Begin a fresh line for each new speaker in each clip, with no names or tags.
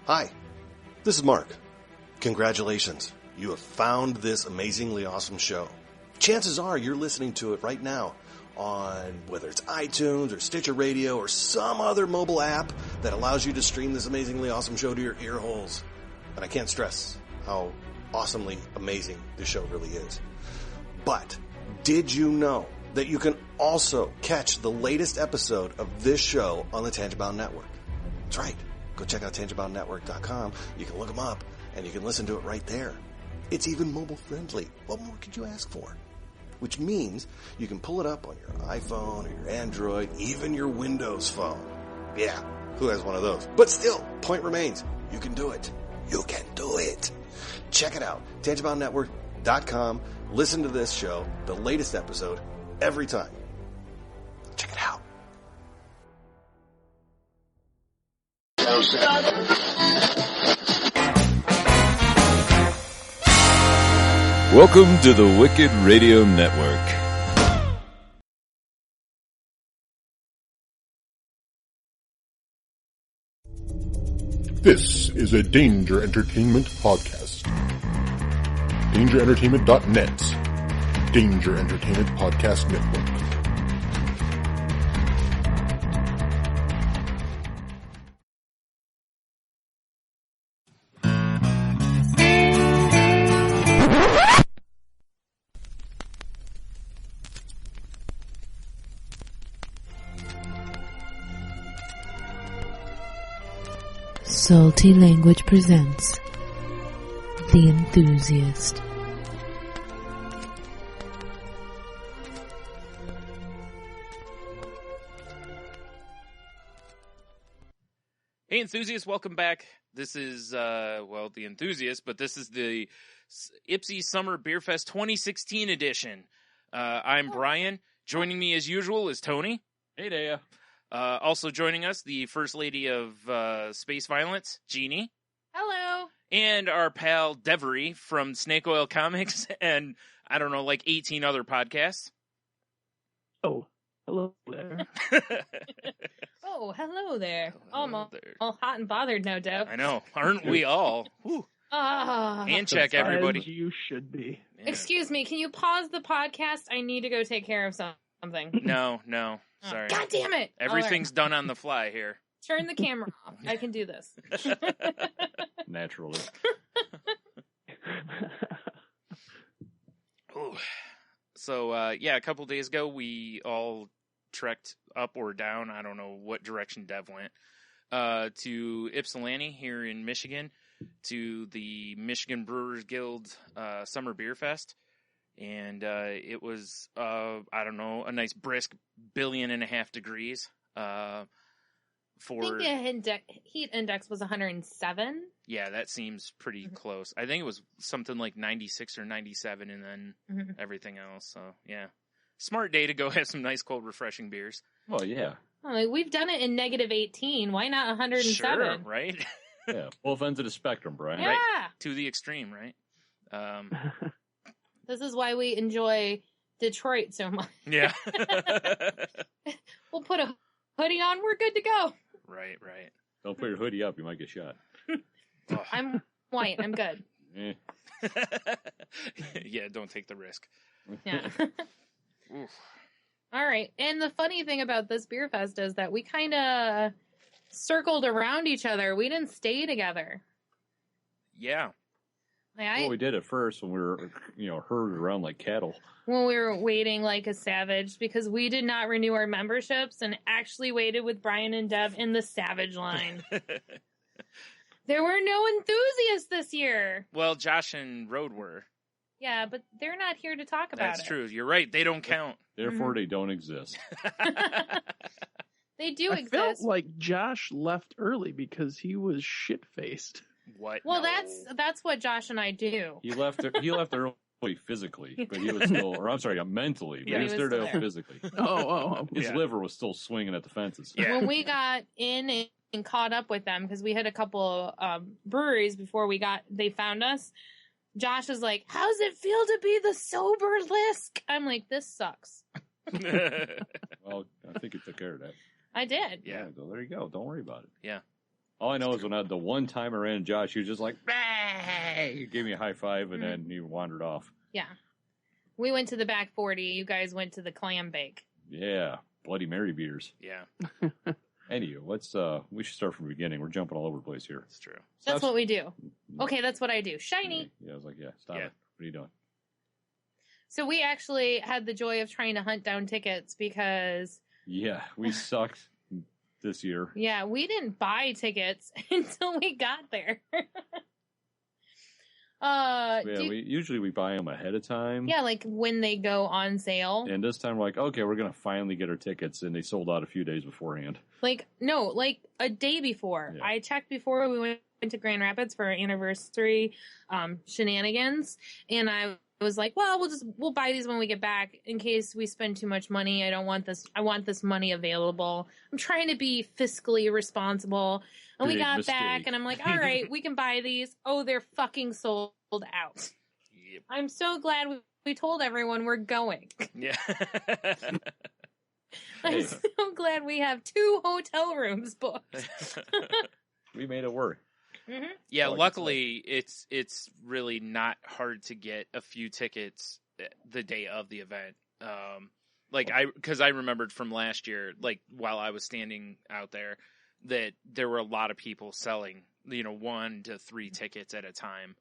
Hi, this is Mark. Congratulations. You have found this amazingly awesome show. Chances are you're listening to it right now on whether it's iTunes or Stitcher Radio or some other mobile app that allows you to stream this amazingly awesome show to your ear holes. And I can't stress how awesomely amazing this show really is. But did you know that you can also catch the latest episode of this show on the Tangibound Network? That's right. Go check out tangiboundnetwork.com. You can look them up and you can listen to it right there. It's even mobile friendly. What more could you ask for? Which means you can pull it up on your iPhone or your Android, even your Windows phone. Yeah, who has one of those? But still, point remains, you can do it. You can do it. Check it out, tangiboundnetwork.com. Listen to this show, the latest episode, every time. Check it out.
Welcome to the Wicked Radio Network.
This is a Danger Entertainment podcast. DangerEntertainment.net. Danger Entertainment Podcast Network.
Salty Language presents The Enthusiast.
Hey enthusiasts, welcome back. This is, The Enthusiast, but this is the Ypsi Summer Beerfest 2016 edition. I'm Brian. Joining me as usual is Tony.
Hey there.
Also joining us, the First Lady of Space Violence, Jeannie.
Hello.
And our pal Devery from Snake Oil Comics and, 18 other podcasts.
Oh, hello there.
Oh, hello there.
Hello there.
All hot and bothered, no doubt.
I know. Aren't we all? Whew. Hand check, everybody.
You should be.
Yeah.
Excuse me, can you pause the podcast? I need to go take care of something.
No. Sorry.
God damn it.
Everything's done on the fly here.
Turn the camera off. I can do this.
Naturally.
Ooh. So, a couple days ago, we all trekked up or down, I don't know what direction Dev went, to Ypsilanti here in Michigan, to the Michigan Brewers Guild Summer Beer Fest. And it was, a nice brisk 1.5 billion degrees.
I think the heat index was 107.
Yeah, that seems pretty close. I think it was something like 96 or 97 and then everything else. So, yeah. Smart day to go have some nice, cold, refreshing beers.
Well, yeah.
We've done it in negative 18. Why not 107?
Sure, right?
Yeah, both ends of the spectrum, Brian.
Yeah.
Right. To the extreme, right?
This is why we enjoy Detroit so much.
Yeah.
We'll put a hoodie on. We're good to go.
Right.
Don't put your hoodie up. You might get shot.
Oh.
I'm white. I'm good.
Yeah, don't take the risk.
Yeah. All right. And the funny thing about this beer fest is that we kind of circled around each other. We didn't stay together.
Yeah.
Well, we did at first when we were, herded around like cattle.
When we were waiting like a savage because we did not renew our memberships and actually waited with Brian and Dev in the savage line. There were no enthusiasts this year.
Well, Josh and Rode were.
Yeah, but they're not here to talk about it.
That's true. You're right. They don't count.
Therefore, they don't exist.
They do exist.
I felt like Josh left early because he was shit-faced.
What?
Well,
No.
that's what Josh and I do.
He left early physically, but he was still, mentally, but
Yeah,
he was
he
there
was
to
still
physically. His
Yeah.
liver was still swinging at the fences.
Yeah.
When we got in and caught up with them, because we had a couple breweries before they found us, Josh is like, how's it feel to be the sober Lisk? I'm like, this sucks.
Well, I think you took care of that.
I did.
Yeah.
So there you go. Don't worry about it.
Yeah.
All I know is when the one time I ran into Josh, he was just like, "Hey!" He gave me a high five, and then he wandered off.
Yeah. We went to the back 40. You guys went to the clam bake.
Yeah, Bloody Mary beers.
Yeah,
Anywho, we should start from the beginning. We're jumping all over the place here.
it's true.
That's what we do. Okay, that's what I do. Shiny.
Yeah, I was like, stop
Yeah.
it. What are you doing?
So we actually had the joy of trying to hunt down tickets because...
Yeah, we sucked this year.
Yeah, we didn't buy tickets until we got there.
Usually we buy them ahead of time.
Yeah, like when they go on sale.
And this time we're like, okay, we're going to finally get our tickets, and they sold out a few days beforehand.
Like a day before.
Yeah.
I checked before we went to Grand Rapids for our anniversary shenanigans, and I was like, well, we'll buy these when we get back in case we spend too much money. I want this money available. I'm trying to be fiscally responsible. And we
Big
got
mistake.
back, and I'm like, all right, we can buy these. Oh, they're fucking sold out.
Yep.
I'm so glad we told everyone we're going.
Yeah.
I'm so glad we have 2 hotel rooms booked.
We made it work.
Mm-hmm.
Yeah,
Like
luckily it's really not hard to get a few tickets the day of the event. Because I remembered from last year, like while I was standing out there, that there were a lot of people selling, 1 to 3 tickets at a time.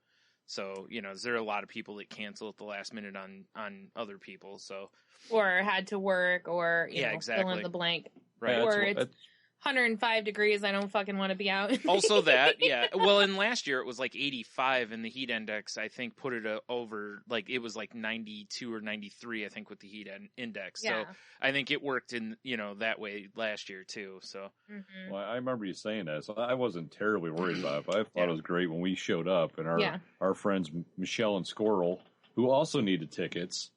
So, there are a lot of people that cancel at the last minute on other people. So,
Or had to work, or
exactly.
fill in the blank.
right.
Yeah,
Or
that's-
it's 105 degrees. I don't fucking want to be out.
Also that, yeah. Well, and last year it was like 85, and the heat index, I think, put it over, like, it was like 92 or 93, I think, with the heat index.
Yeah.
So I think it worked in, that way last year, too. So,
Mhm.
Well, I remember you saying that, so I wasn't terribly worried about it, but I thought
Yeah.
it was great when we showed up, and
Yeah.
our friends Michelle and Squirrel, who also needed tickets,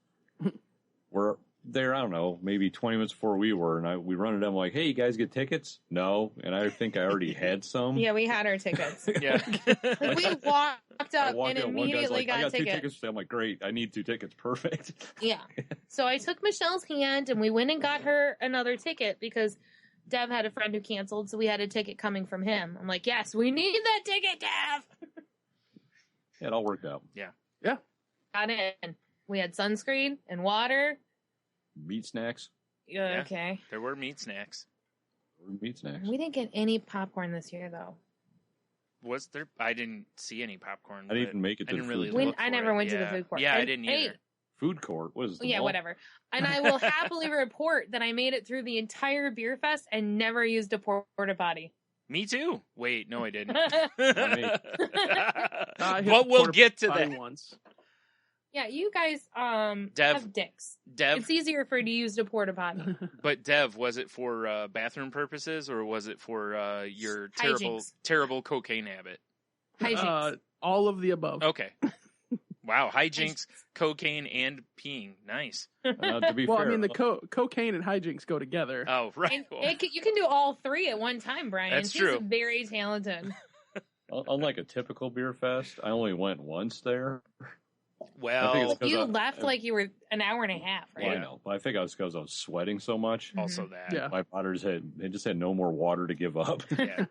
were there, I don't know, maybe 20 minutes before we were, and we run to them like, hey, you guys get tickets? No, and I think I already had some.
Yeah, we had our tickets.
yeah.
We walked
I
up
walked
and
in, one guy's
immediately
like, I
got
got 2
tickets.
tickets. I'm like, great, I need 2 tickets. Perfect.
Yeah. So I took Michelle's hand and we went and got her another ticket because Dev had a friend who canceled, so we had a ticket coming from him. I'm like, yes, we need that ticket, Dev.
Yeah, it all worked out.
Got in. We had sunscreen and water.
Meat snacks.
Yeah,
Yeah.
okay.
There were meat snacks.
Meat snacks.
We didn't get any popcorn this year, though.
Was there? I didn't see any popcorn.
I didn't
but
even make it
I
to the
didn't
food
really
court.
look
I
for
never
it.
went to the
Yeah.
food court.
Yeah, I
And-
didn't
hey,
either.
Food court? What is it?
yeah, whatever. And I will happily report that I made it through the entire Beerfest and never used a porta potty.
Me too. Wait, no, I didn't.
I hit
But
the
we'll
porta
get to
potty
that.
once.
Yeah, you guys
Dev-
have dicks.
Dev,
It's easier for you to use the porta potty.
but Dev, was it for bathroom purposes or was it for your
Hijinks.
terrible cocaine habit?
Hijinks.
All of the above.
Okay. Wow, hijinks, cocaine, and peeing. Nice.
To be
Well,
fair,
I mean, the cocaine and hijinks go together.
Oh, right.
And
Well,
you can do all 3 at one time, Brian.
That's
He's
true.
very talented.
unlike a typical beer fest, I only went once there. I think
well,
it's 'cause
You
I-
left like you were an hour and a half,
Well,
right?
I know, but I think I was because I was sweating so much.
also that.
Yeah.
My body just had no more water to give up.
Yeah.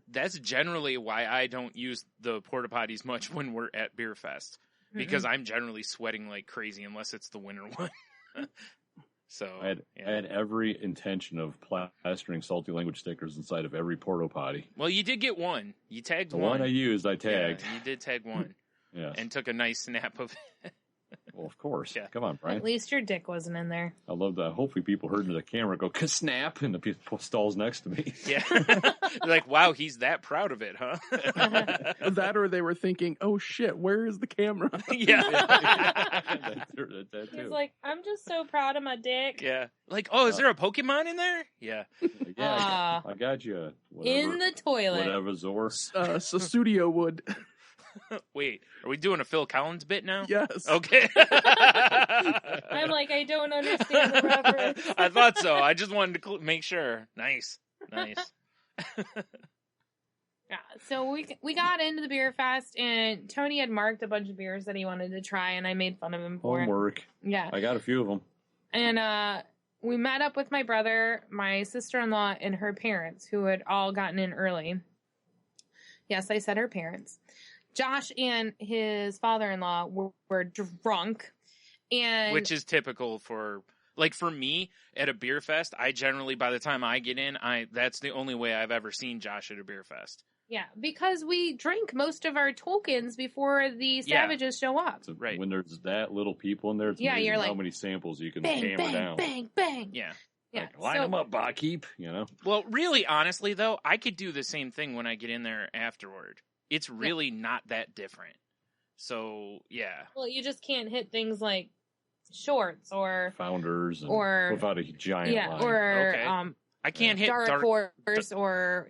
That's generally why I don't use the porta potties much when we're at Beerfest. Because I'm generally sweating like crazy unless it's the winter one. So
I had every intention of plastering salty language stickers inside of every porta potty.
Well, you did get one. You tagged
The
one.
one I used, I tagged.
Yeah, you did tag one
Yeah.
and took a nice snap of it.
Well, of course.
Yeah.
Come on, Brian.
At least your dick wasn't in there.
I love that. Hopefully people heard into the camera go, snap, in the people stalls next to me.
Yeah. They're like, wow, he's that proud of it, huh?
That or they were thinking, oh shit, where is the camera?
Yeah.
That
He's
too.
like, I'm just so proud of my dick.
Yeah. Like, oh, is there a Pokemon in there? Yeah.
Like, yeah, I got you. Whatever,
In the toilet.
whatever, Zor.
Studio would.
Wait, are we doing a Phil Collins bit now?
Yes.
Okay.
I'm like, I don't understand the reference.
I thought so. I just wanted to make sure. Nice. Nice.
Yeah, so we got into the beer fest, and Tony had marked a bunch of beers that he wanted to try, and I made fun of him for
Homework.
it. Yeah,
I got a few of them.
and we met up with my brother, my sister-in-law, and her parents, who had all gotten in early. Yes, I said her parents. Josh and his father-in-law were drunk. And
which is typical for, like, for me at a beer fest. I generally, by the time I get in, that's the only way I've ever seen Josh at a beer fest.
Yeah, because we drink most of our tokens before the savages show up.
So
right.
When there's that little people in there, it's amazing
you're like,
how many samples you can
bang,
hammer
bang,
down.
bang, bang.
Yeah.
Like, line them up, barkeep, you know?
Well, really, honestly, though, I could do the same thing when I get in there afterward. It's really not that different. So, yeah.
Well, you just can't hit things like shorts or
Founders and
or
without a giant line.
or
Okay. I can't hit
Dark Horse or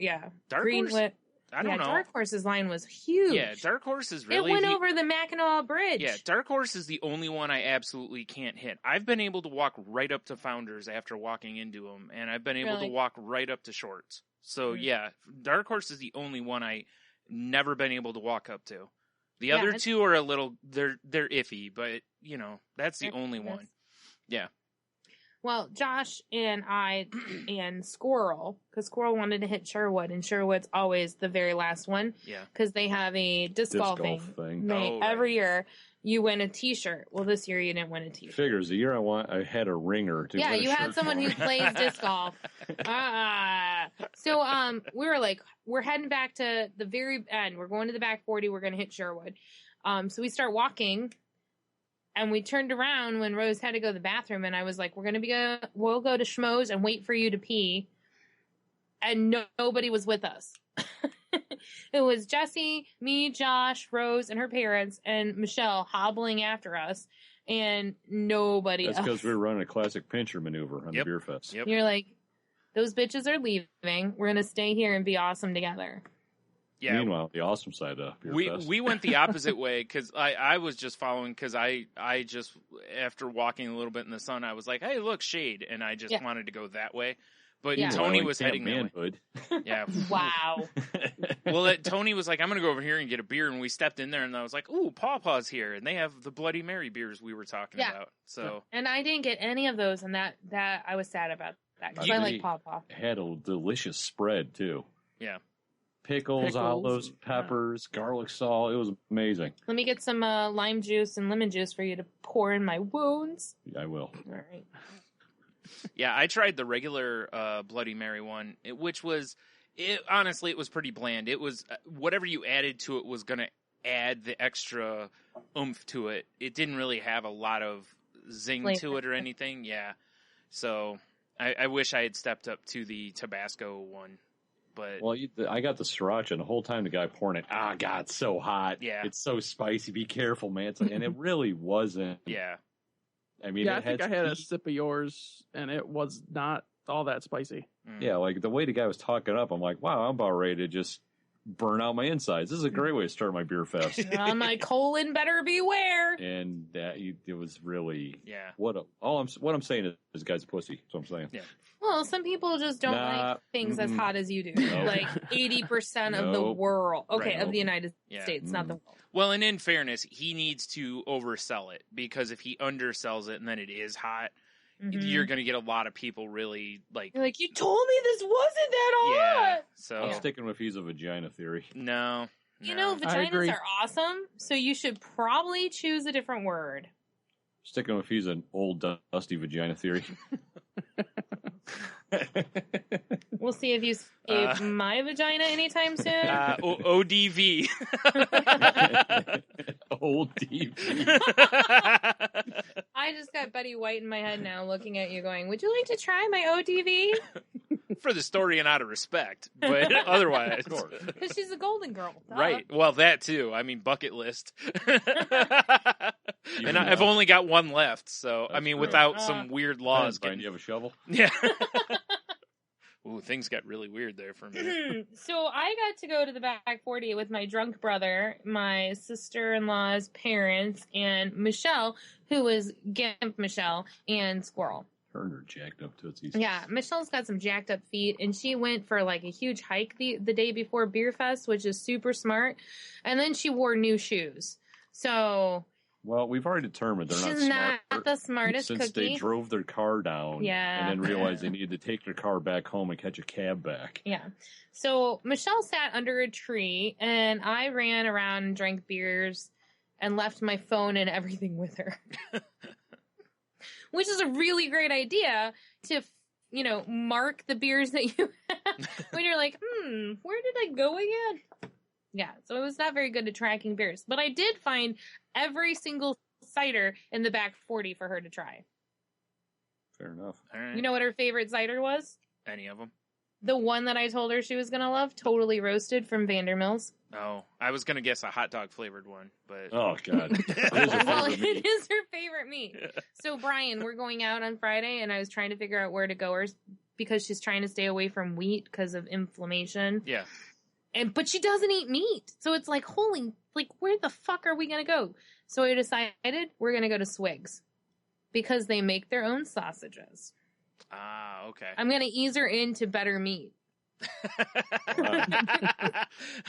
Dark
Greenwood.
Horse? I don't know.
Dark Horse's line was huge.
Yeah, Dark Horse is really...
It went over the Mackinac Bridge.
Yeah, Dark Horse is the only one I absolutely can't hit. I've been able to walk right up to Founders after walking into them, and I've been able to walk right up to Shorts. So, yeah, Dark Horse is the only one I never been able to walk up to. The other two are a little... They're iffy, but, you know, that's the only one. Yeah.
Well, Josh and I and Squirrel, because Squirrel wanted to hit Sherwood, and Sherwood's always the very last one.
Yeah.
Because they have a disc golf thing. Every year, you win a T-shirt. Well, this year you didn't win a T-shirt.
Figures, the year I had a ringer to
yeah,
win a
you had
shirt
someone
for
who
me.
plays disc golf. So we were like, we're heading back to the very end. We're going to the back 40. We're going to hit Sherwood. So we start walking. And we turned around when Rose had to go to the bathroom, and I was like, we'll go to Schmoes and wait for you to pee. And nobody was with us. It was Jesse, me, Josh, Rose, and her parents, and Michelle hobbling after us, and nobody
That's
else.
because we were running a classic pincher maneuver on the beer fest.
Yep.
You're like, those bitches are leaving. We're going to stay here and be awesome together.
Yeah.
Meanwhile, the awesome side of beer fest.
We went the opposite way because I was just following because I just, after walking a little bit in the sun, I was like, hey, look, shade. And I just wanted to go that way. But Tony was heading that way. Yeah.
Wow.
Well, Tony was like, I'm going to go over here and get a beer. And we stepped in there and I was like, ooh, Pawpaw's here. And they have the Bloody Mary beers we were talking about. So.
And I didn't get any of those, and that I was sad about that because I like Pawpaw.
Had a delicious spread, too.
Yeah.
Pickles, olives, peppers, garlic salt. It was amazing.
Let me get some lime juice and lemon juice for you to pour in my wounds.
Yeah, I will.
All right.
Yeah, I tried the regular Bloody Mary one, which was, honestly, it was pretty bland. It was, whatever you added to it was going to add the extra oomph to it. It didn't really have a lot of zing to it or anything. Yeah. So I wish I had stepped up to the Tabasco one. But
well, I got the sriracha, and the whole time the guy pouring it, God, it's so hot.
Yeah.
It's so spicy. Be careful, man. It's like, and it really wasn't.
Yeah.
I mean,
I think I had a sip of yours, and it was not all that spicy.
Yeah, like the way the guy was talking up, I'm like, wow, I'm about ready to just burn out my insides. This is a great way to start my beer fest.
My colon better beware.
And it was really,
yeah.
What I'm saying is, this guy's a pussy. That's what I'm saying.
Yeah.
Well, some people just don't like things as hot as you do.
Nope.
Like 80% of the world. Okay,
Right.
of the United States, not the world.
Well, and in fairness, he needs to oversell it because if he undersells it and then it is hot, you're going to get a lot of people really like.
You're like, you told me this wasn't that hot.
Yeah. So
I'm sticking with he's a vagina theory.
No.
You know, vaginas are awesome, so you should probably choose a different word.
Sticking with he's an old dusty vagina theory.
We'll see if you save my vagina anytime soon.
ODV.
Old DV.
I just got Betty White in my head now looking at you going, would you like to try my ODV?
For the story and out of respect, but otherwise.
Of course.
Because she's a golden girl. Duh.
Right. Well, that too. I mean, bucket list. And I've only got one left, so, I mean, without some weird laws.
Do you have a shovel?
Yeah. Ooh, things got really weird there for me.
So I got to go to the back 40 with my drunk brother, my sister-in-law's parents, and Michelle, who was Gimp Michelle, and Squirrel.
Her and her jacked up tootsies.
Yeah, Michelle's got some jacked up feet, and she went for like a huge hike the day before Beerfest, which is super smart. And then she wore new shoes. So
Well, we've already determined they're
She's
not
not the smartest
since
cookie.
they drove their car down
Yeah.
and then realized they needed to take their car back home and catch a cab back.
Yeah. So Michelle sat under a tree, and I ran around and drank beers and left my phone and everything with her. Which is a really great idea to, mark the beers that you have when you're like, where did I go again? Yeah, so it was not very good at tracking beers. But I did find every single cider in the back 40 for her to try.
Fair enough.
All right.
You know what her favorite cider was?
Any of them?
The one that I told her she was going to love, Totally Roasted from Vandermills.
Oh, I was going to guess a hot dog flavored one, but...
Oh, God. It is her
Well,
favorite meat.
it is her favorite meat. So, Brian, we're going out on Friday, and I was trying to figure out where to go because she's trying to stay away from wheat because of inflammation.
Yeah.
But she doesn't eat meat. So it's like, where the fuck are we going to go? So I decided we're going to go to Swig's because they make their own sausages.
Ah, okay.
I'm going to ease her into better meat.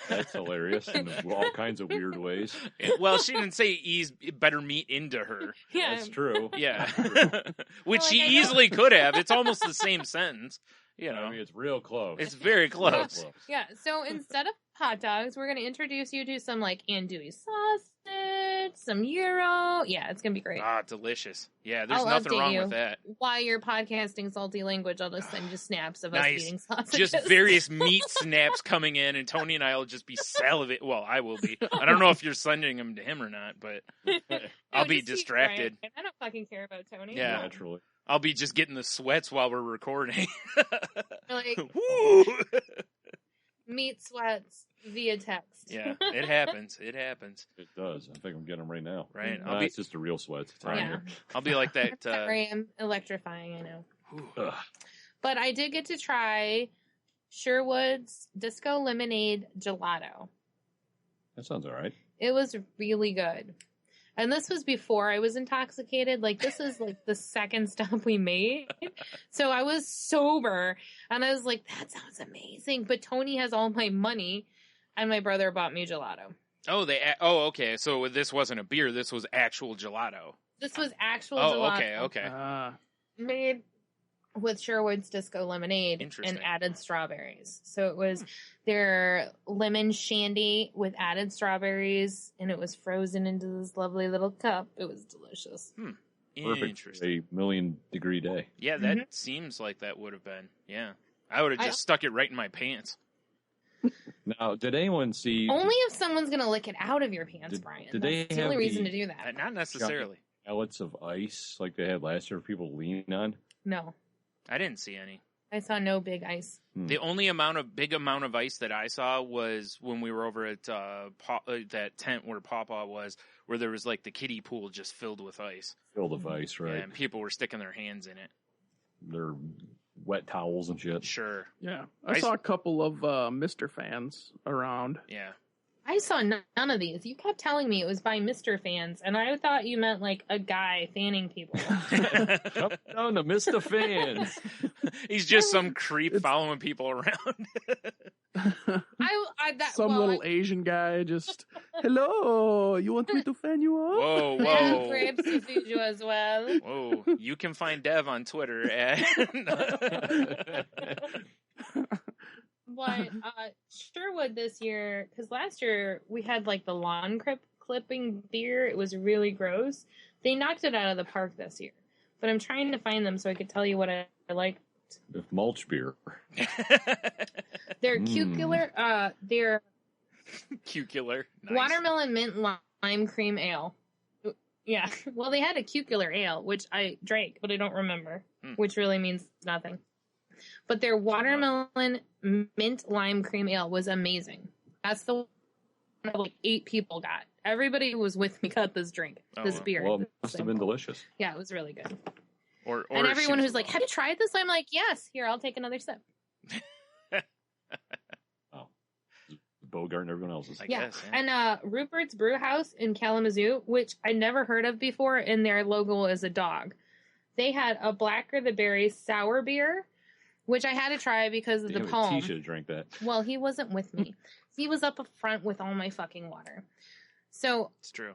That's hilarious in all kinds of weird ways.
Well, she didn't say ease better meat into her.
Yeah.
That's true.
Yeah. Which
Well,
she
I know.
easily could have. It's almost the same sentence.
I mean, it's real close.
It's very
Real
close.
Yeah. So instead of hot dogs, we're going to introduce you to some andouille sausage, some gyro. Yeah, it's going to be great.
Ah, delicious. Yeah, there's
I'll
nothing
update
wrong
you.
with that.
While you're podcasting salty language, I'll just send you snaps of us
Nice.
eating sausages.
Just various meat snaps coming in, and Tony and I will just be salivating. Well, I will be. I don't know if you're sending them to him or not, but I'll be
just keep
distracted.
Brian. I don't fucking care about Tony.
Yeah.
Naturally.
I'll be just getting the sweats while we're recording.
Like
Woo!
meat sweats via text.
Yeah, it happens. It happens.
It does. I think I'm getting them right now.
Right.
Nah, it's just a real sweat. It's on
Yeah.
here.
I'll be like that.
Sorry, I'm electrifying, I know.
Ugh.
But I did get to try Sherwood's Disco Lemonade Gelato.
That sounds all right.
It was really good. And this was before I was intoxicated. This is the second stop we made. So I was sober and I was like, that sounds amazing. But Tony has all my money and my brother bought me gelato.
Oh, okay. So this wasn't a beer. This was actual gelato.
This was actual
Oh,
gelato.
okay.
Made with Sherwood's Disco Lemonade
Interesting.
and added strawberries. So it was their lemon shandy with added strawberries, and it was frozen into this lovely little cup. It was delicious.
Perfect for
Interesting.
a 1,000,000-degree day.
Yeah, that seems like that would have been. Yeah. I would have just stuck it right in my pants.
Now, did anyone see
Only if someone's going to lick it out of your pants,
Did-
Brian.
did
That's
they
the only
have
reason
the-
to do that.
Not necessarily.
pellets of ice like they had last year for people to lean on?
No.
I didn't see any.
I saw no big ice.
The only big amount of ice that I saw was when we were over at that tent where Pawpaw was, where there was the kiddie pool just filled with ice.
Filled with ice, right?
Yeah, and people were sticking their hands in it.
They're wet towels and shit.
Sure.
Yeah. I saw a couple of Mr. fans around.
Yeah.
I saw none of these. You kept telling me it was by Mr. Fans, and I thought you meant a guy fanning people.
Come down to Mr. Fans.
He's just some creep following people around.
Little Asian guy just, hello, you want me to fan you up?
Whoa,
I have
whoa.
grapes to feed you as well.
Whoa. You can find Dev on Twitter at...
But Sherwood this year, because last year we had the lawn clipping beer. It was really gross. They knocked it out of the park this year. But I'm trying to find them so I could tell you what I liked.
With mulch beer.
They're cucular. They're
Cucular. Nice.
watermelon mint lime cream ale. Yeah. Well, they had a cucular ale, which I drank, but I don't remember, which really means nothing. But their watermelon mint lime cream ale was amazing. That's the one 8 people got. Everybody who was with me got this drink, this beer.
Well, it must have been delicious.
Yeah, it was really good.
Or
And everyone who's like, have you tried this? I'm like, yes. Here, I'll take another sip.
Oh. Bogart and everyone else's.
I guess, yeah.
And Rupert's Brew House in Kalamazoo, which I never heard of before, and their logo is a dog. They had a Blacker the Berry sour beer, which I had to try because of the poem.
He should have drank that.
Well, he wasn't with me. He was up front with all my fucking water. So
It's true.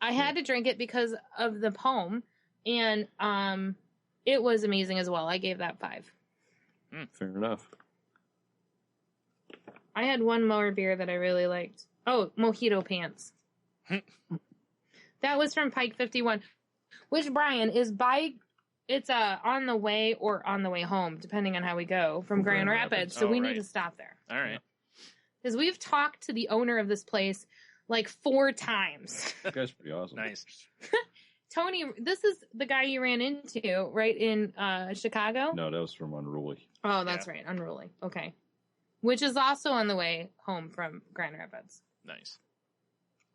I had to drink it because of the poem, and it was amazing as well. I gave that 5.
Fair enough.
I had one more beer that I really liked. Oh, Mojito Pants. That was from Pike 51, which, Brian, is it's on the way or on the way home, depending on how we go, from Grand Rapids. So we need to stop there.
All right.
Because we've talked to the owner of this place like 4 times.
That guy's pretty awesome.
Nice.
Tony, this is the guy you ran into, right, in Chicago?
No, that was from Unruly.
Oh, that's right. Unruly. Okay. Which is also on the way home from Grand Rapids.
Nice.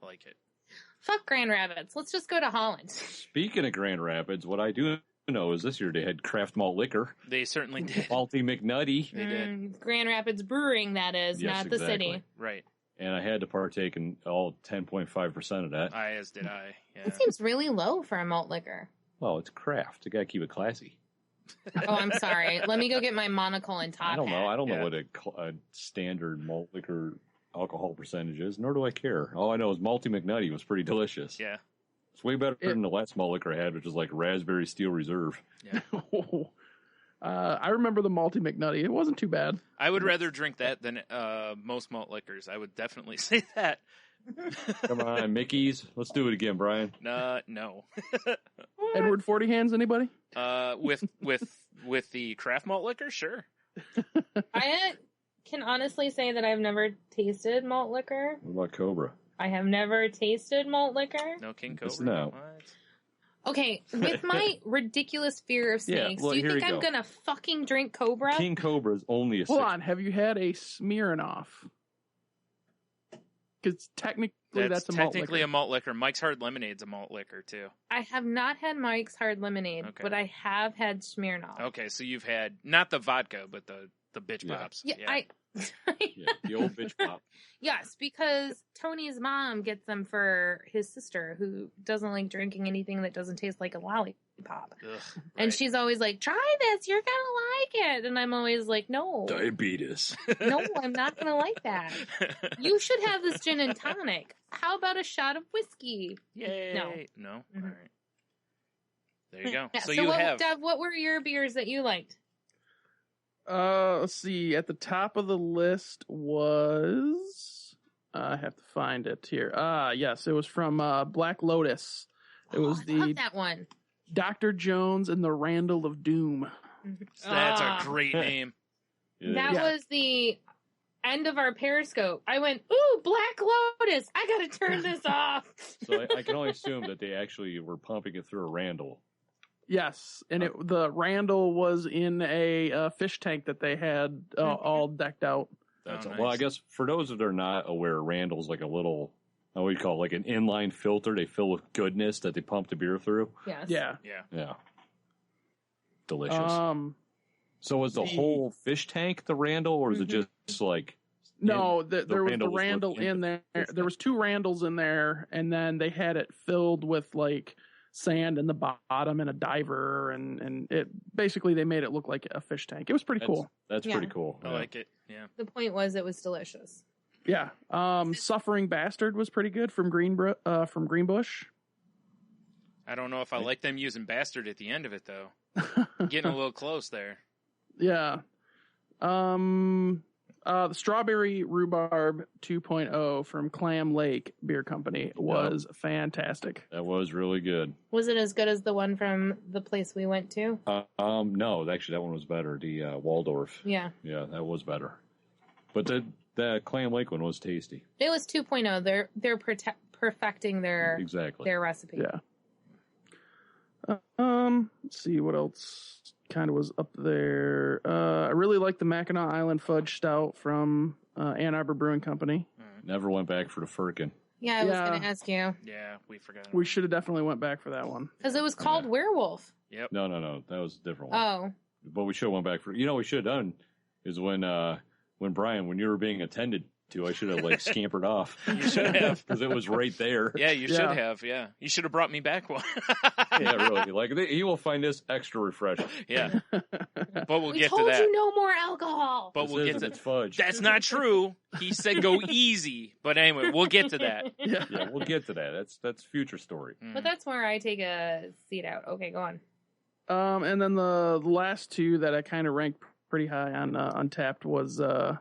I like it.
Fuck Grand Rapids. Let's just go to Holland.
Speaking of Grand Rapids, what I do know is this year they had craft malt liquor.
They certainly did.
Malty McNutty.
They did.
Grand Rapids Brewing, that is,
Yes,
not the
exactly.
city.
Right.
And I had to partake in all 10.5% of that.
As did I. Yeah.
It seems really low for a malt liquor.
Well, it's craft. You got to keep it classy.
Oh, I'm sorry. Let me go get my monocle and top
I don't know.
hat.
I don't know what a standard malt liquor alcohol percentage is, nor do I care. All I know is Malty McNutty was pretty delicious.
Yeah.
It's way better than the last malt liquor I had, which was like Raspberry Steel Reserve.
Yeah.
I remember the Malty McNutty. It wasn't too bad.
I would rather drink that than most malt liquors. I would definitely say that.
Come on, Mickey's. Let's do it again, Brian.
No.
Edward 40 Hands, anybody?
With the craft malt liquor, sure.
I can honestly say that I've never tasted malt liquor.
What about Cobra?
I have never tasted malt liquor.
No King Cobra.
No.
What?
Okay, with my ridiculous fear of snakes,
well,
do you
here
think
you
I'm
go.
gonna fucking drink Cobra?
King Cobra is only a
Hold
6.
on. Have you had a Smirnoff? Because technically that's a malt
technically
liquor.
a malt liquor. Mike's Hard Lemonade's a malt liquor too.
I have not had Mike's Hard Lemonade,
Okay.
but I have had Smirnoff.
Okay, so you've had not the vodka, but the bitch
Yeah.
pops.
Yeah,
Yeah, the old bitch pop.
Yes, because Tony's mom gets them for his sister who doesn't like drinking anything that doesn't taste like a lollipop.
Ugh,
And
right.
she's always like, try this, you're gonna like it. And I'm always like, no,
Diabetes.
no, I'm not gonna like that. You should have this gin and tonic. How about a shot of whiskey?
Yay. No.
Mhm.
All right. There you go.
Yeah,
So you
what,
have.
Dev, what were your beers that you liked?
Let's see. At the top of the list was... I have to find it here. Yes, it was from Black Lotus. It was
I love
the
that one.
Dr. Jones and the Randall of Doom.
That's
Ah.
a great name.
That
Yeah.
was the end of our Periscope. I went, ooh, Black Lotus. I gotta turn this off.
So I can only assume that they actually were pumping it through a Randall.
Yes, and the Randall was in a fish tank that they had all decked out.
That's
Oh,
Well, I
nice.
guess for those that are not aware, Randall's like a little, what do you call it, like an inline filter they fill with goodness that they pump the beer through.
Yes.
Yeah.
Yeah.
Yeah. Delicious. So was the
the-
whole fish tank the Randall, or is it just like...
No,
the
there was the
Randall was
Randall
within
in
the
there.
fish
There was 2 Randalls in there, and then they had it filled with like sand in the bottom and a diver, and it basically they made it look like a fish tank. It was pretty cool.
That's
Yeah.
pretty cool.
I
Yeah.
like it. Yeah.
The point was it was delicious.
Yeah. Suffering Bastard was pretty good from Greenbush.
I don't know if I like them using bastard at the end of it though. Getting a little close there.
Yeah. The Strawberry Rhubarb 2.0 from Clam Lake Beer Company was fantastic.
That was really good.
Was it as good as the one from the place we went to?
No, actually that one was better. The Waldorf.
Yeah.
Yeah, that was better. But the Clam Lake one was tasty.
It was 2.0. They're perfecting their
Exactly.
recipe.
Yeah. Let's see what else kind of was up there. I really like the Mackinac Island Fudge Stout from Ann Arbor Brewing Company.
Never went back for the Firkin.
Yeah, I was
Yeah.
going to ask you.
Yeah, we forgot.
We should have definitely went back for that one.
Because it was called Werewolf.
Yep.
No, that was a different one.
Oh.
But we should have went back for. You know, what we should have done is when Brian, when you were being attended to. I should have like scampered off.
You should have.
Because it was right there.
Yeah, you should have. Yeah, you should have brought me back one.
Yeah, really. Like he will find this extra refreshing.
Yeah, but we'll
We
get
told
to that.
you no more alcohol.
But we'll get to
It's fudge.
That's not true. He said go easy. But anyway, we'll get to that.
Yeah, we'll get to that. That's future story.
But that's where I take a seat out. Okay, go on.
And then the last two that I kind of ranked pretty high on Untapped was the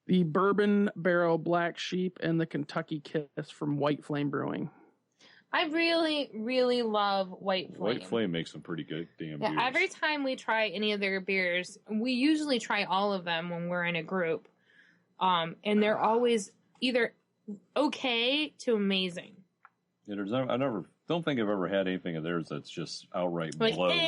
Bourbon Barrel Black Sheep and the Kentucky Kiss from White Flame Brewing.
I really, really love White Flame.
White Flame makes some pretty good damn beers.
Yeah, every time we try any of their beers, we usually try all of them when we're in a group. And they're always either okay to amazing.
Yeah, I don't think I've ever had anything of theirs that's just outright
Like,
blows.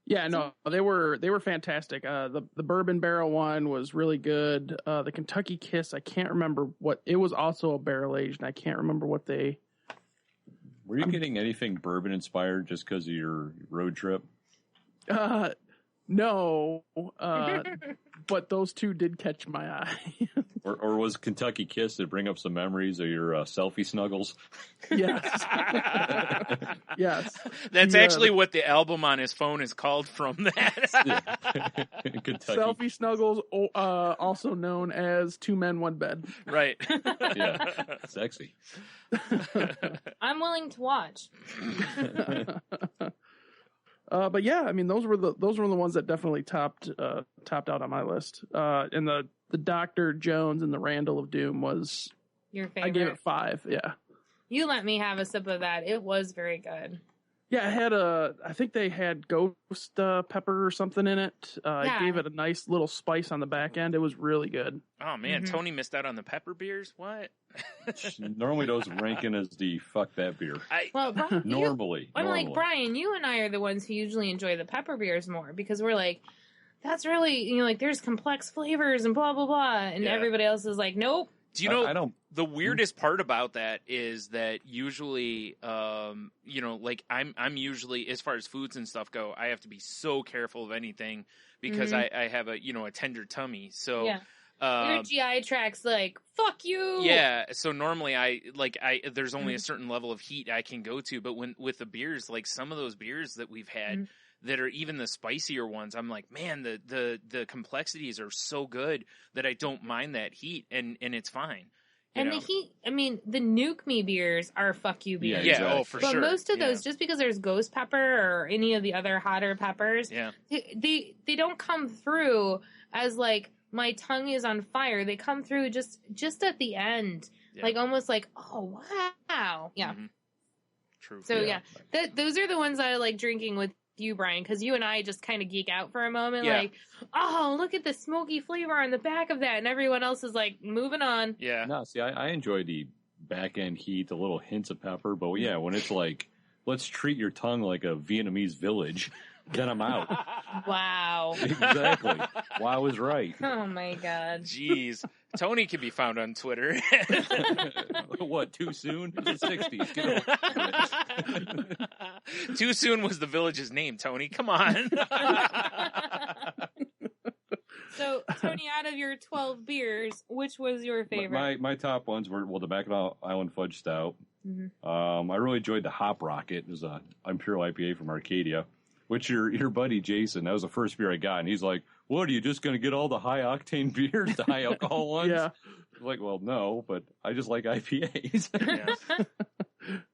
Yeah, no, they were fantastic. The Bourbon Barrel one was really good. The Kentucky Kiss, I can't remember what it was. Also a barrel aged, and I can't remember what they.
Were you getting anything bourbon inspired just because of your road trip?
No, but those two did catch my eye.
Or was Kentucky Kiss to bring up some memories of your selfie snuggles?
Yes. Yes.
That's
Yeah,
actually what the album on his phone is called from that.
Kentucky.
Selfie Snuggles, also known as Two Men, One Bed.
Right.
Yeah. Sexy.
I'm willing to watch.
But yeah, I mean those were the ones that definitely topped out on my list. And the Dr. Jones and the Randall of Doom was
Your favorite.
I gave it 5. Yeah.
You let me have a sip of that. It was very good.
Yeah, I think they had ghost pepper or something in it.
Yeah.
It gave it a nice little spice on the back end. It was really good.
Oh man,
Mhm.
Tony missed out on the pepper beers. What?
Normally those ranking as the fuck that beer.
Well, Brian,
Normally.
I'm like,
normally.
Brian, you and I are the ones who usually enjoy the pepper beers more because we're like, that's really, like, there's complex flavors and blah, blah, blah. And
Yeah.
everybody else is like, nope.
Do you know?
I don't.
The weirdest part about that is that usually, like I'm usually, as far as foods and stuff go, I have to be so careful of anything because I have a tender tummy. So
Yeah. Your GI tract's like, fuck you.
yeah. So normally there's only a certain level of heat I can go to, but with the beers, like some of those beers that we've had that are even the spicier ones, I'm like, man, the complexities are so good that I don't mind that heat and it's fine. You
And
know?
the heat, I mean, the Nuke Me beers are fuck you beers.
Yeah,
exactly.
oh, for
But
sure.
most of
Yeah.
those, just because there's ghost pepper or any of the other hotter peppers,
Yeah.
they don't come through as like my tongue is on fire. They come through just at the end,
Yeah.
like almost like, oh wow, yeah.
Mhm. True.
So yeah, those are the ones I like drinking with you, Brian, because you and I just kind of geek out for a moment,
Yeah.
like, oh, look at the smoky flavor on the back of that, and everyone else is like moving on.
Yeah.
No, see, I enjoy the back end heat, the little hints of pepper, but yeah, when it's like, let's treat your tongue like a Vietnamese village, then I'm out.
Wow.
Exactly. Well, I was right.
Oh my god.
Jeez. Tony can be found on Twitter.
What, too soon? It's the 60s. Get over.
Too soon was the village's name, Tony. Come on.
So, Tony, out of your 12 beers, which was your favorite?
My top ones were, the Mackinac Island Fudge Stout.
Mhm.
I really enjoyed the Hop Rocket. It was a Imperial IPA from Arcadia, which your buddy Jason, that was the first beer I got, and he's like, what, are you just going to get all the high-octane beers, the high-alcohol ones?
Yeah.
I'm like, well, no, but I just like IPAs.
Yeah.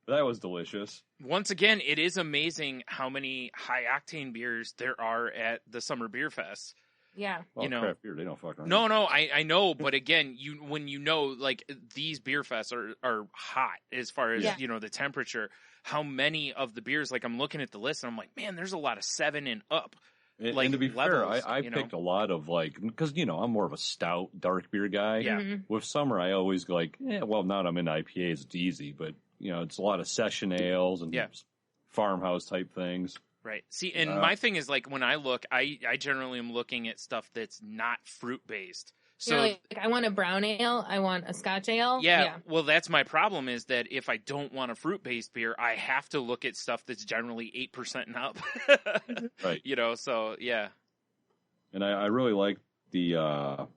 That was delicious.
Once again, it is amazing how many high octane beers there are at the Summer Beer Fest.
Yeah.
Well,
You know-
craft beer, they don't fuck around.
No, I know, but again, when you know, like, these beer fests are hot as far as,
Yeah.
the temperature, how many of the beers, like, I'm looking at the list and I'm like, man, there's a lot of 7 and up.
And,
like,
and to be fair,
levels,
I picked a lot of, like, because, I'm more of a stout, dark beer guy.
Yeah.
Mhm.
With summer, I always go like, now that I'm into IPAs, it's easy, but, it's a lot of session ales and
Yeah.
farmhouse type things.
Right. See, and my thing is, like, when I look, I generally am looking at stuff that's not fruit-based. So,
You're like, I want a brown ale, I want a Scotch ale.
yeah, well, that's my problem is that if I don't want a fruit-based beer, I have to look at stuff that's generally 8% and up.
Right.
So, yeah.
And I really like the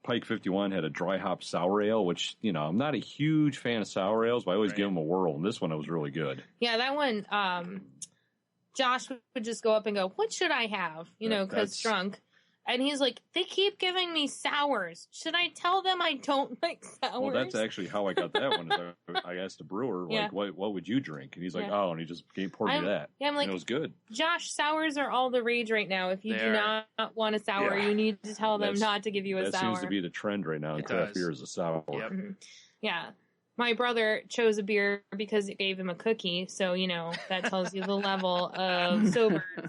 Pike 51 had a dry hop sour ale, which, I'm not a huge fan of sour ales, but I always give them a whirl. And this one was really good.
Yeah, that one, Josh would just go up and go, what should I have? Because drunk. And he's like, they keep giving me sours. Should I tell them I don't like sours?
Well, that's actually how I got that one. I asked the brewer, what would you drink? And he's like, and he just poured me that.
Yeah, I'm like,
and it was good.
Josh, sours are all the rage right now. If you do not want a sour, you need to tell them not to give you a sour.
That seems to be the trend right now in craft beer is a sour.
Yep.
Mm-hmm. Yeah. My brother chose a beer because it gave him a cookie. So, that tells you the level of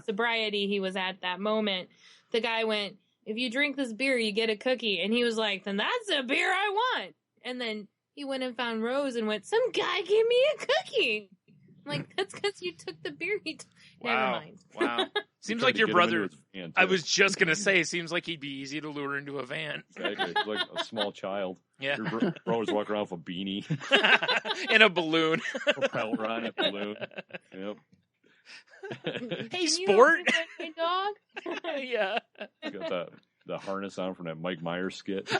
sobriety he was at that moment. The guy went, if you drink this beer, you get a cookie. And he was like, then that's a beer I want. And then he went and found Rose and went, some guy gave me a cookie. I'm like, that's because you took the beer. Never mind.
Wow. Seems like your brother, I was just going to say, seems like he'd be easy to lure into a van.
Exactly. Like a small child.
Yeah.
Your brother's walking around with a beanie.
And a balloon.
Propel run, a balloon. Yep.
Hey, sport.
My dog?
Yeah.
He's got the harness on from that Mike Myers skit.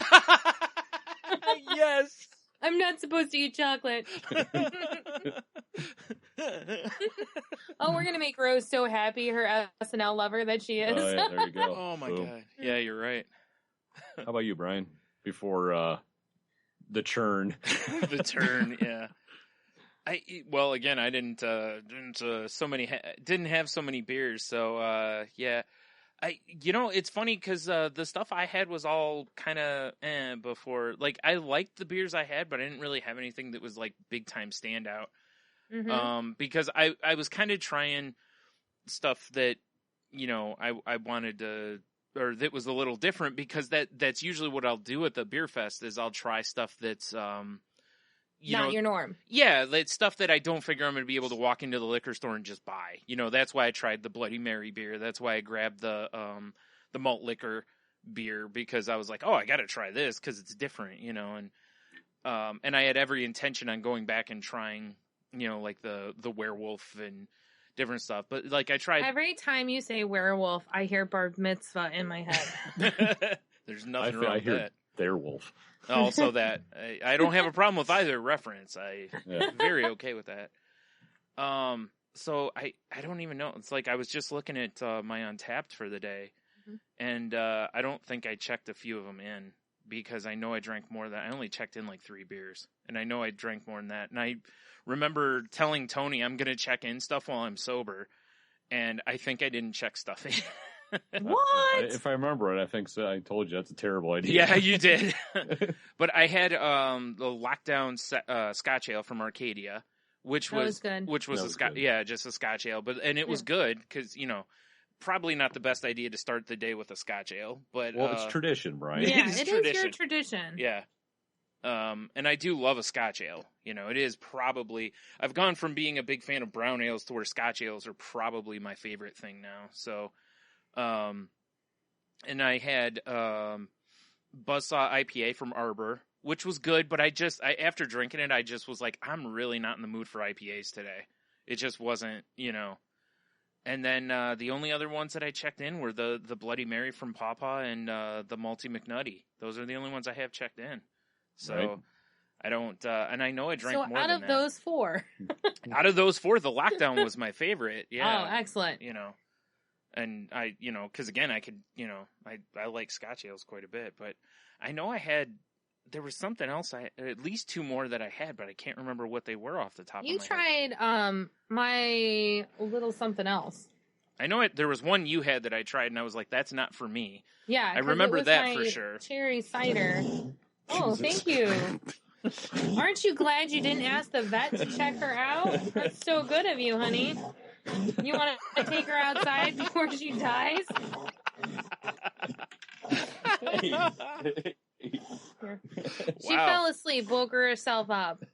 Yes.
I'm not supposed to eat chocolate. Oh, we're going to make Rose so happy, her SNL lover that she is.
Oh, yeah, there you go.
Oh, my God. Yeah, you're right.
How about you, Brian? Before the churn.
The turn, yeah. Again, I didn't have so many beers, so yeah. It's funny because the stuff I had was all kind of before. Like, I liked the beers I had, but I didn't really have anything that was like big time standout. Mm-hmm. Because I was kind of trying stuff that I wanted to, or that was a little different, because that's usually what I'll do at the Beerfest is I'll try stuff that's
not your norm.
Yeah, it's stuff that I don't figure I'm going to be able to walk into the liquor store and just buy. That's why I tried the Bloody Mary beer. That's why I grabbed the malt liquor beer, because I was like, oh, I got to try this because it's different, and I had every intention on going back and trying, like the werewolf and different stuff. But like I tried.
Every time you say werewolf, I hear bar mitzvah in my head.
There's nothing wrong with that.
Werewolf.
Also that. I don't have a problem with either reference. I'm very okay with that. So I don't even know. It's like I was just looking at my Untapped for the day, and I don't think I checked a few of them in, because I know I drank more than I only checked in like 3 beers, and I know I drank more than that. And I remember telling Tony I'm going to check in stuff while I'm sober, and I think I didn't check stuff in.
What?
If I remember it, I think so. I told you that's a terrible idea.
Yeah, you did. But I had the Lockdown Scotch Ale from Arcadia, which was
good.
Which was just a Scotch Ale, and it was good because probably not the best idea to start the day with a Scotch Ale, but
it's tradition, Brian.
Yeah, it is your tradition.
Yeah. And I do love a Scotch Ale. It is probably, I've gone from being a big fan of brown ales to where Scotch ales are probably my favorite thing now. So, and I had Buzzsaw IPA from Arbor, which was good, but after drinking it, I just was like, I'm really not in the mood for IPAs today. It just wasn't, And then the only other ones that I checked in were the Bloody Mary from Pawpaw and the Malty McNutty. Those are the only ones I have checked in. So right. I don't, and I know I drank more than that.
So out of those 4?
Out of those 4, the Lockdown was my favorite. Yeah.
Oh, excellent.
And I, because again, I could, I like Scotch ales quite a bit, but I know there was something else, at least 2 more that I had, but I can't remember what they were off the top of my head.
You tried my little something else.
I know there was one you had that I tried, and I was like, that's not for me.
Yeah.
I remember that for sure.
Cherry cider. Oh, thank you. Aren't you glad you didn't ask the vet to check her out? That's so good of you, honey. You want to take her outside before she dies? She fell asleep, woke herself up.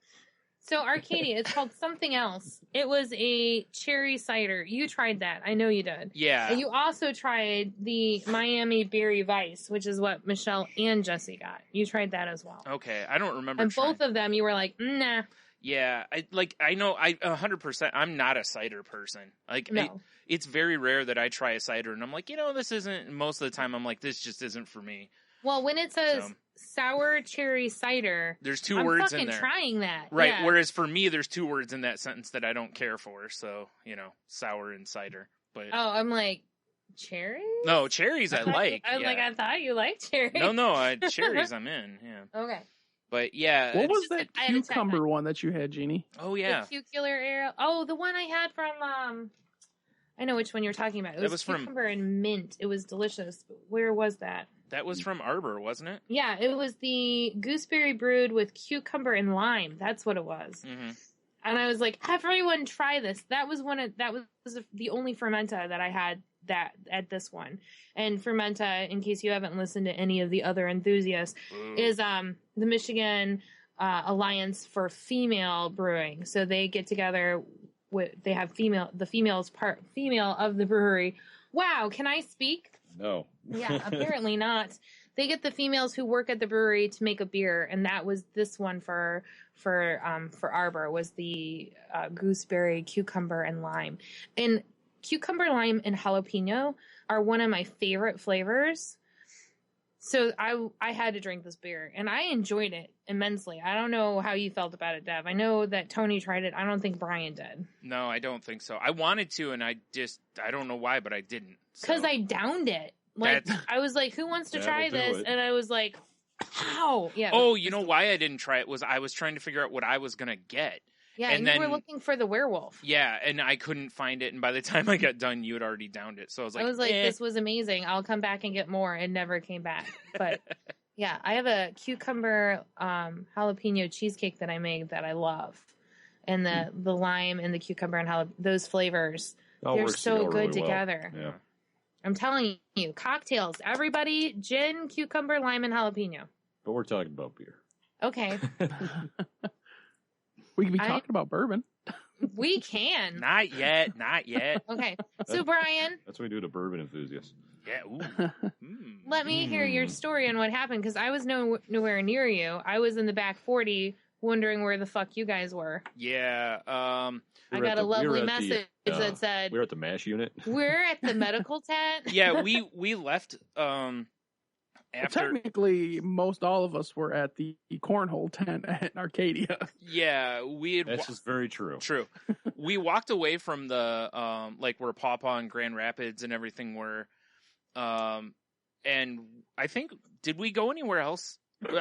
So Arcadia, it's called something else. It was a cherry cider. You tried that. I know you did.
Yeah.
And you also tried the Miami Berry Vice, which is what Michelle and Jesse got. You tried that as well.
Okay. I don't remember.
And both of them, you were like, nah.
Yeah. I know 100%. I'm not a cider person. Like,
no.
It's very rare that I try a cider and I'm like, this isn't, most of the time I'm like, this just isn't for me.
Well, when it says
So-
sour cherry cider,
There's 2
I'm
words
fucking
in there.
trying that.
Right.
Yeah.
Whereas for me, there's 2 words in that sentence that I don't care for. So, sour and cider. But
Oh, I'm like, cherries?
no, cherries I like.
I'm
yeah.
like, I thought you liked cherries.
No, cherries I'm in. Yeah.
Okay.
But yeah.
What
it's-
was that
I had to check
cucumber one that you had, Jeannie?
Oh yeah.
The cucumber arrow. Oh, the one I had from, I know which one you're talking about. It
That
was
was from-
cucumber and mint. It was delicious. Where was that?
That was from Arbor, wasn't it?
Yeah, it was the gooseberry brewed with cucumber and lime. That's what it was.
Mm-hmm.
And I was like, everyone try this. That was the only fermenta that I had that at this one. And fermenta, in case you haven't listened to any of the other enthusiasts, is the Michigan Alliance for Female Brewing. So they get together they have the female of the brewery. Wow, can I speak?
No.
Yeah, apparently not. They get the females who work at the brewery to make a beer, and that was this one for Arbor was the gooseberry, cucumber, and lime. And cucumber, lime, and jalapeno are one of my favorite flavors. So I had to drink this beer, and I enjoyed it immensely. I don't know how you felt about it, Dev. I know that Tony tried it. I don't think Brian did.
No, I don't think so. I wanted to, and I don't know why, but I didn't.
Because
So.
I downed it. Like, I was like, who wants to try
That'll do
this?
it.
And I was like, how? Yeah.
Oh, you know why I didn't try it was I was trying to figure out what I was gonna get.
Yeah,
and
and you were
then-
looking for the werewolf.
Yeah, and I couldn't find it, and by the time I got done, you had already downed it. So I was like, eh.
This was amazing. I'll come back and get more. It never came back. But yeah, I have a cucumber jalapeno cheesecake that I made that I love. And the lime and the cucumber and those flavors,
All
they're
works
so
together
good
really well.
together.
Yeah.
I'm telling you, cocktails. Everybody, gin, cucumber, lime, and jalapeno.
But we're talking about beer.
Okay,
We could be talking about bourbon.
we can.
Not yet, not yet.
Okay, so Brian,
That's what we do to bourbon enthusiasts.
Yeah, ooh. Mm.
let me hear your story on what happened, because I was nowhere near you. I was in the back 40 wondering where the fuck you guys were.
Yeah,
I
We were
got
at
a
the- we were
lovely
at the,
message that said,
We were at the MASH unit.
we're at the medical tent.
yeah. We left after.
Technically, most all of us were at the cornhole tent at Arcadia.
Yeah, we had.
That's just very true.
True. We walked away from the like where Pawpaw and Grand Rapids and everything were, and I think did we go anywhere else?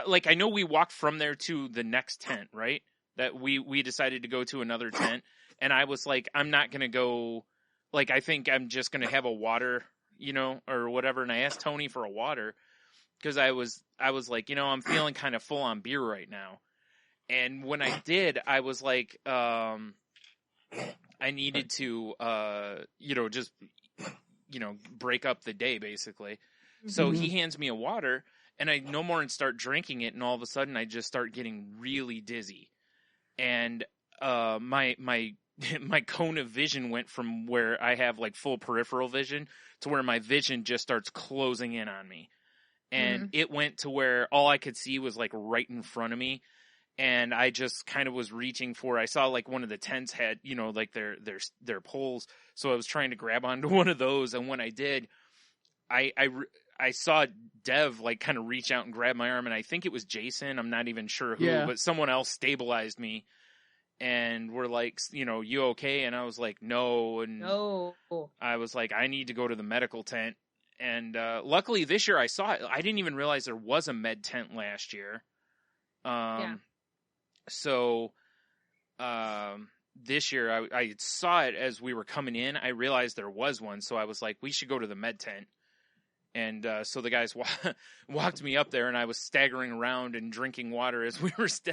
Like I know we walked from there to the next tent, right? That we decided to go to another tent, and I was like, I'm not gonna go. Like I think I'm just gonna have a water, or whatever. And I asked Tony for a water because I was like, I'm feeling kind of full on beer right now. And when I did, I was like, I needed to, just, break up the day basically. So he hands me a water and I no more and start drinking it. And all of a sudden I just start getting really dizzy. And, my cone of vision went from where I have like full peripheral vision to where my vision just starts closing in on me. And it went to where all I could see was like right in front of me. And I just kind of was reaching for, I saw like one of the tents had, like their poles. So I was trying to grab onto one of those. And when I did, I saw Dev like kind of reach out and grab my arm. And I think it was Jason. I'm not even sure who, but someone else stabilized me. And we're like, you okay? And I was like, no. And
No.
I was like, I need to go to the medical tent. And luckily this year I saw it. I didn't even realize there was a med tent last year. So this year I saw it as we were coming in. I realized there was one. So I was like, we should go to the med tent. And so the guys walked me up there, and I was staggering around and drinking water as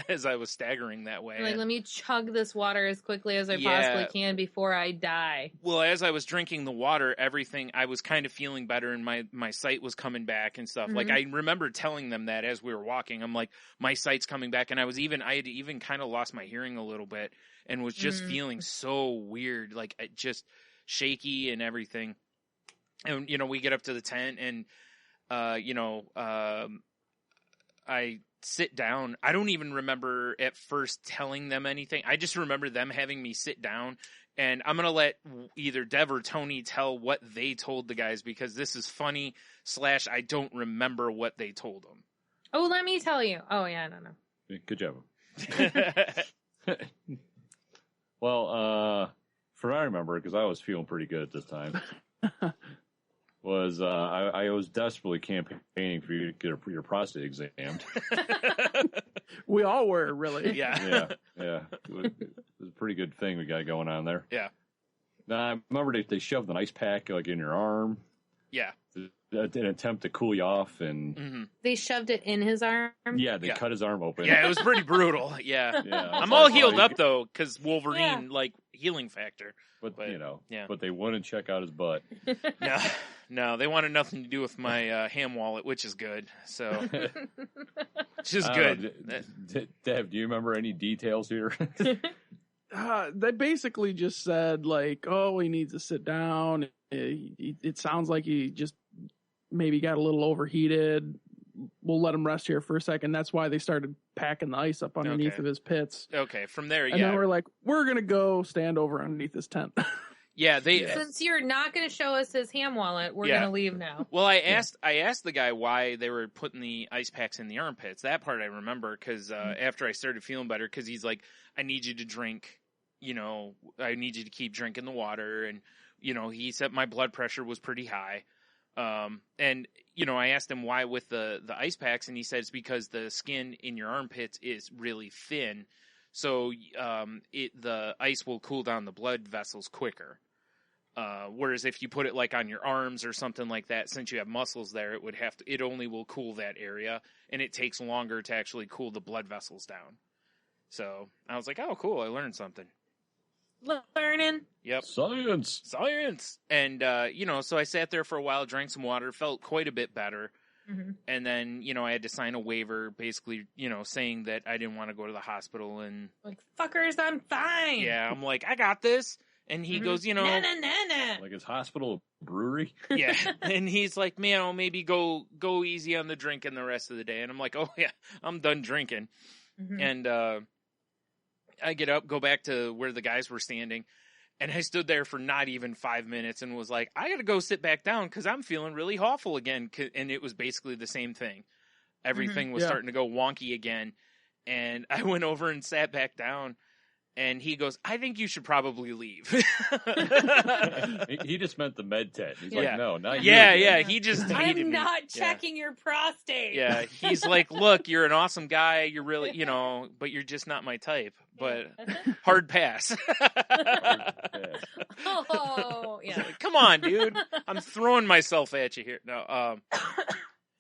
as I was staggering that way.
Like, let me chug this water as quickly as I possibly can before I die.
Well, as I was drinking the water, everything, I was kind of feeling better, and my sight was coming back and stuff. Like, I remember telling them that as we were walking. I'm like, my sight's coming back, and I had even kind of lost my hearing a little bit and was just feeling so weird, like just shaky and everything. And, we get up to the tent and, I sit down. I don't even remember at first telling them anything. I just remember them having me sit down And I'm going to let either Dev or Tony tell what they told the guys, because this is funny / I don't remember what they told them.
Oh, let me tell you. Oh, yeah, I don't know.
Good job. Well, for what I remember, because I was feeling pretty good at this time, was I was desperately campaigning for you to get your prostate examined.
We all were, really.
Yeah.
Yeah. It was a pretty good thing we got going on there.
Yeah.
Now, I remember they shoved an ice pack like in your arm.
Yeah.
In an attempt to cool you off, and
They shoved it in his arm.
yeah, they cut his arm open.
Yeah, it was pretty brutal. Yeah.
Yeah,
I'm all healed up, though, because Wolverine, healing factor.
but
yeah.
but they wouldn't check out his butt.
No, they wanted nothing to do with my ham wallet, which is good. So, which is good.
Dev, do you remember any details here?
They basically just said, like, oh, he needs to sit down. It sounds like he just maybe got a little overheated. We'll let him rest here for a second. That's why they started packing the ice up underneath of his pits.
Okay, from there,
And then we're like, we're going to go stand over underneath his tent.
Yeah,
Since you're not going to show us his ham wallet, we're going to leave now.
Well, I asked the guy why they were putting the ice packs in the armpits. That part I remember, because after I started feeling better, because he's like, I need you to drink, I need you to keep drinking the water. And, he said my blood pressure was pretty high. And, I asked him why with the ice packs, and he said it's because the skin in your armpits is really thin. So the ice will cool down the blood vessels quicker. Whereas if you put it like on your arms or something like that, since you have muscles there, it only will cool that area, and it takes longer to actually cool the blood vessels down. So I was like, oh, cool. I learned something.
Learning.
Yep.
Science.
And, so I sat there for a while, drank some water, felt quite a bit better.
Mm-hmm.
And then, I had to sign a waiver basically, saying that I didn't want to go to the hospital and
like, fuckers, I'm fine.
Yeah. I'm like, I got this. And he goes,
Nah.
Like his hospital brewery?
Yeah. And he's like, man, maybe go easy on the drinking the rest of the day. And I'm like, oh yeah, I'm done drinking.
Mm-hmm.
And, I get up, go back to where the guys were standing, and I stood there for not even 5 minutes and was like, I got to go sit back down because I'm feeling really awful again. And it was basically the same thing. Everything was starting to go wonky again. And I went over and sat back down, and he goes, I think you should probably leave.
He just meant the med tent. He's like, no, not you.
Yeah. He just hated me.
I'm not checking your prostate.
Yeah. He's like, look, you're an awesome guy. You're really, but you're just not my type. But hard pass.
Oh, yeah.
Like, come on, dude. I'm throwing myself at you here. No,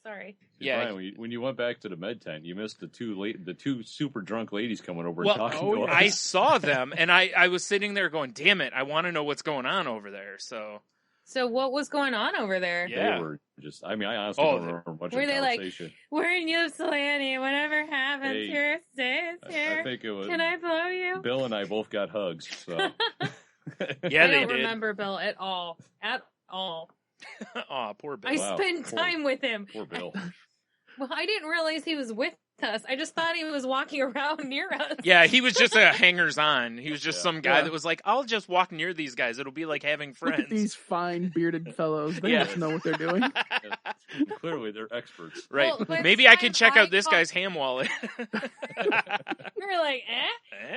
Sorry.
Yeah. Brian, when you went back to the med tent, you missed the two super drunk ladies coming over and talking to us.
I saw them, and I was sitting there going, damn it, I want to know what's going on over there.
So what was going on over there?
They were just, I honestly don't remember much of the conversation.
Like, we're in Ypsi, whatever happens here stays here.
I think it was.
Can I blow you?
Bill and I both got hugs, so.
Yeah,
I don't remember Bill at all.
Aw, poor Bill.
I spent time with him.
Poor Bill.
Well, I didn't realize he was with us. I just thought he was walking around near us.
Yeah, he was just a hangers-on. He was just some guy that was like, I'll just walk near these guys. It'll be like having friends.
Look at these fine bearded fellows. They must know what they're doing.
Clearly, they're experts.
Right.
Well,
maybe I can check out this guy's ham wallet.
We were like,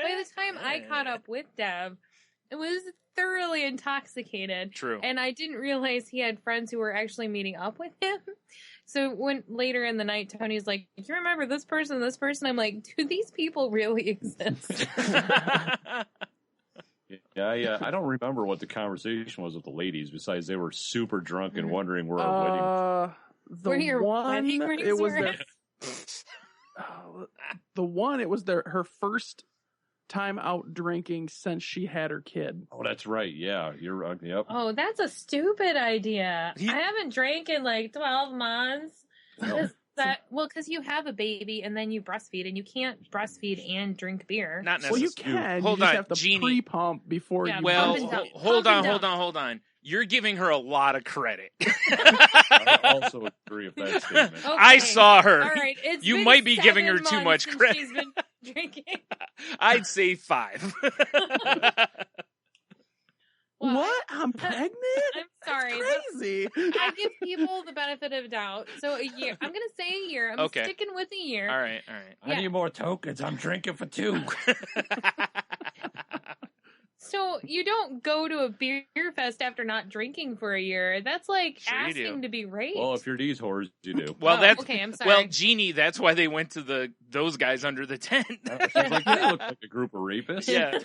By the time I caught up with Dev, it was thoroughly intoxicated.
True.
And I didn't realize he had friends who were actually meeting up with him. So when later in the night, Tony's like, do you remember this person, this person? I'm like, do these people really exist?
Yeah, I don't remember what the conversation was with the ladies, besides they were super drunk and wondering where our wedding...
It was her first time out drinking since she had her kid.
Oh, that's right. Yeah, you're yep.
Oh, that's a stupid idea. I haven't drank in like 12 months.
No.
Because you have a baby and then you breastfeed, and you can't breastfeed and drink beer.
Not necessarily.
Well, you can.
Hold
you just
on,
have to
Jeannie.
pre-pump before you...
Well, hold on. You're giving her a lot of credit.
I also agree with that statement.
Okay.
I saw her.
All right.
You might be giving her too much credit.
She's been drinking.
I'd say 5.
Well,
What? I'm pregnant?
I'm sorry.
Crazy.
I give people the benefit of doubt. So a year. I'm going to say a year. I'm
Okay.
sticking with a year.
All right.
I need more tokens. I'm drinking for 2.
So you don't go to a beer fest after not drinking for a year. That's like
Sure you do.
asking to be raped.
Well, if you're these whores, you do.
Well,
Oh,
that's
okay, I'm sorry.
Well, Jeannie, that's why they went to those guys under the tent.
She's like, they look like a group of rapists.
Yeah.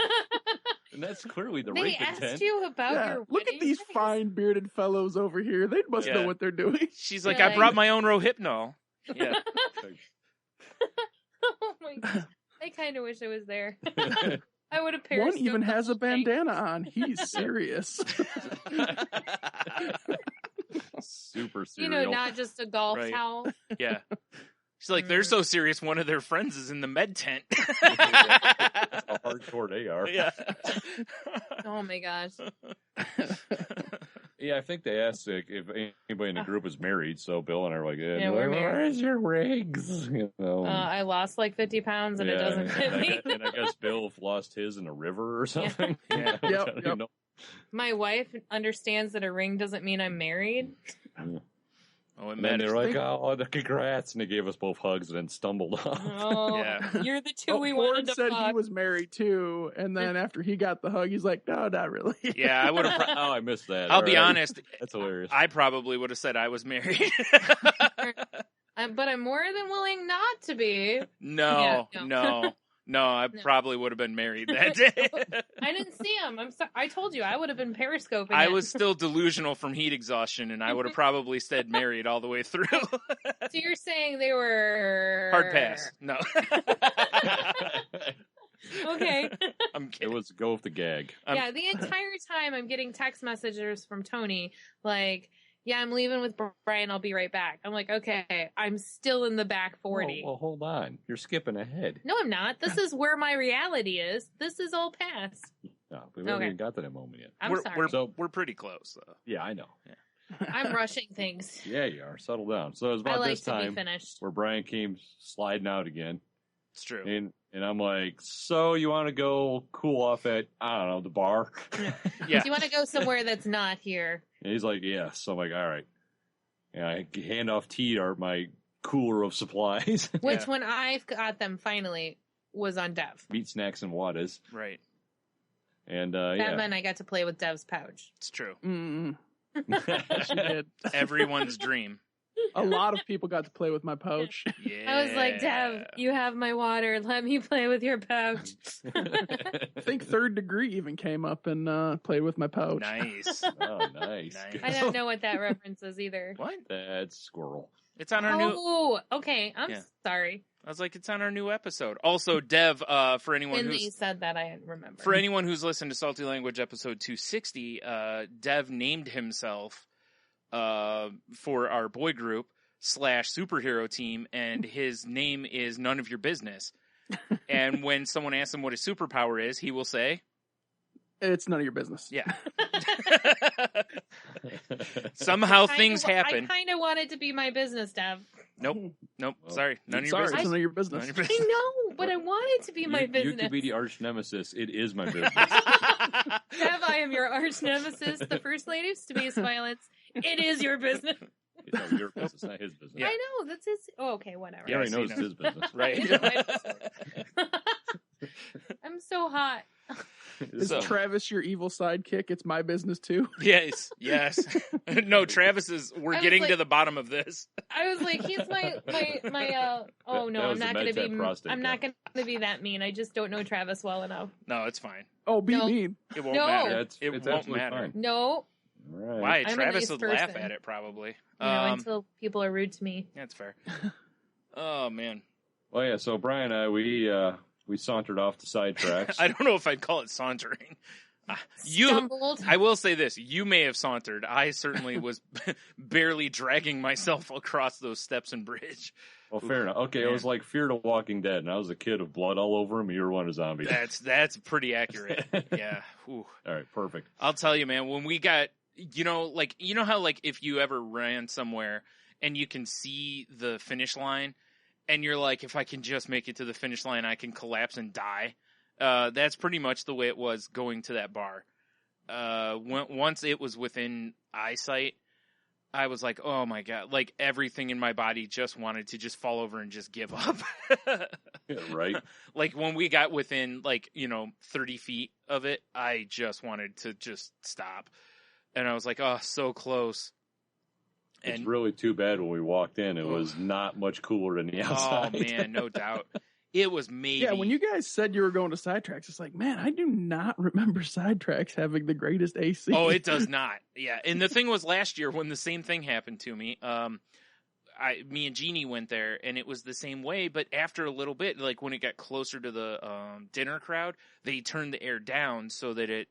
And that's clearly the
they
rape
asked
intent.
you about
Yeah,
your
look at
wedding
these
rings.
fine bearded fellows over here. They must
Yeah.
know what they're doing.
She's like,
Yeah,
I brought my own Rohypnol. Yeah.
Oh my god. I kind of wish I was there. I would have
One even
periscoped the
has a
whole thing.
bandana on. He's serious.
Super
You
serial.
know, not just a golf
Right.
towel.
Yeah. She's like, they're so serious, one of their friends is in the med tent.
That's how hardcore they are.
Yeah.
Oh my gosh.
Yeah, I think they asked if anybody in the group is married, so Bill and I are like,
Yeah, we're married.
where's your rings? You know.
I lost like 50 pounds and it doesn't fit me.
And I guess Bill lost his in a river or something.
Yeah.
I
Yep,
don't
yep.
even know.
My wife understands that a ring doesn't mean I'm married.
Oh, it
And then
matters.
they're like, oh, congrats. And they gave us both hugs and then stumbled off.
Oh,
Yeah.
you're the two we
Ford
wanted to
said he
fuck.
was married too, and then after he got the hug, he's like, "No, not really."
Yeah, I would have.
Oh, I missed that.
I'll
All
be
right.
honest.
That's hilarious.
I probably would have said I was married.
But I'm more than willing not to be.
No,
Yeah,
no, I
No.
probably would have been married that day.
I didn't see him. I told you I would have been periscoping.
I
it.
was still delusional from heat exhaustion, and I would have probably stayed married all the way through.
So you're saying they were
Hard pass. No.
Okay.
I'm
It
kidding.
was go with the gag.
Yeah, the entire time I'm getting text messages from Tony like, "Yeah, I'm leaving with Brian. I'll be right back." I'm like, "Okay, I'm still in the back 40."
Well, hold on. You're skipping ahead.
No, I'm not. This is where my reality is. This is all past.
No, we haven't
Okay.
even got to that moment yet.
I'm
we're,
sorry.
We're,
So-
we're pretty close, though.
Yeah, I know.
I'm rushing things.
Yeah, you are. Settle down. So it was
I
about
like
this
to be
time
finished.
where Brian came sliding out again.
It's true.
And I'm like, so you want to go cool off at, I don't know, the bar?
Yeah.
Do you want to go somewhere that's not here?
And he's like, yes. So I'm like, all right. And I hand off T-Dart my cooler of supplies.
Which,
Yeah.
when I got them finally, was on Dev.
Meat, snacks, and waters.
Right.
And,
That
yeah.
meant I got to play with Dev's pouch.
It's true.
Mm, she did.
Everyone's dream.
A lot of people got to play with my pouch.
Yeah.
I was like, Dev, you have my water. Let me play with your pouch.
I think Third Degree even came up and played with my pouch.
Nice.
Oh, nice.
Nice.
I don't know what that reference is either.
What?
That's squirrel.
It's on our new.
Oh, okay. I'm
Yeah.
sorry.
I was like, it's on our new episode. Also, Dev, for anyone
When you
who's
said that, I remember.
for anyone who's listened to Salty Language episode 260, Dev named himself for our boy group / superhero team, and his name is None of Your Business. And when someone asks him what his superpower is, he will say,
It's none of your business.
yeah. Somehow
Kinda
things
I
happen.
kind of want it to be my business, Dev.
Nope.
Well,
Sorry. None of your
Sorry,
business.
it's none of your
None
business.
of your
I
business.
know, but I want it to be my
You
business.
could be the arch nemesis. It is my business.
Dev, I am your arch nemesis. The first lady of space violence. It is your business.
No, your business, not his business.
Yeah.
I know, that's his. Oh, okay, whatever.
He already
so
knows
you
it's his business.
Right.
I'm so hot.
Is
So-
Travis your evil sidekick? It's my business too.
Yes. No, Travis is. We're
I was
getting to
like-
the bottom of this.
I was like, he's my oh no,
That
I'm
was the
not gonna be
MedTech prostate
I'm not
guy.
gonna be that mean. I just don't know Travis well enough.
No, it's fine.
Oh, be
No.
mean.
It won't
No.
matter.
Yeah,
it
it's
won't
absolutely
matter.
fine.
No,
Right.
Why?
I'm a
Travis
nice
would laugh
person.
at it probably.
until people are rude to me.
That's fair. Oh man,
Well, yeah. So Brian and I, we sauntered off the side tracks.
I don't know if I'd call it sauntering. You,
Stumbled.
I will say this: you may have sauntered. I certainly was barely dragging myself across those steps and bridge.
Well, fair enough. Okay,
Yeah.
it was like Fear the Walking Dead, and I was a kid with blood all over him. You were one of zombies.
That's pretty accurate. Yeah. Ooh.
All right, perfect.
I'll tell you, man, when we got, you know how, like, if you ever ran somewhere and you can see the finish line and you're like, if I can just make it to the finish line, I can collapse and die. That's pretty much the way it was going to that bar. once it was within eyesight, I was like, oh my God, like everything in my body just wanted to just fall over and just give up.
Yeah, right.
Like when we got within 30 feet of it, I just wanted to just stop. And I was like, oh, so close.
It's really too bad when we walked in. It was not much cooler than the outside.
Oh man, no doubt. It was maybe.
Yeah, when you guys said you were going to Sidetracks, it's like, man, I do not remember Sidetracks having the greatest AC.
Oh, it does not. Yeah, and the thing was last year when the same thing happened to me. Me and Jeannie went there, and it was the same way. But after a little bit, like when it got closer to the dinner crowd, they turned the air down so that it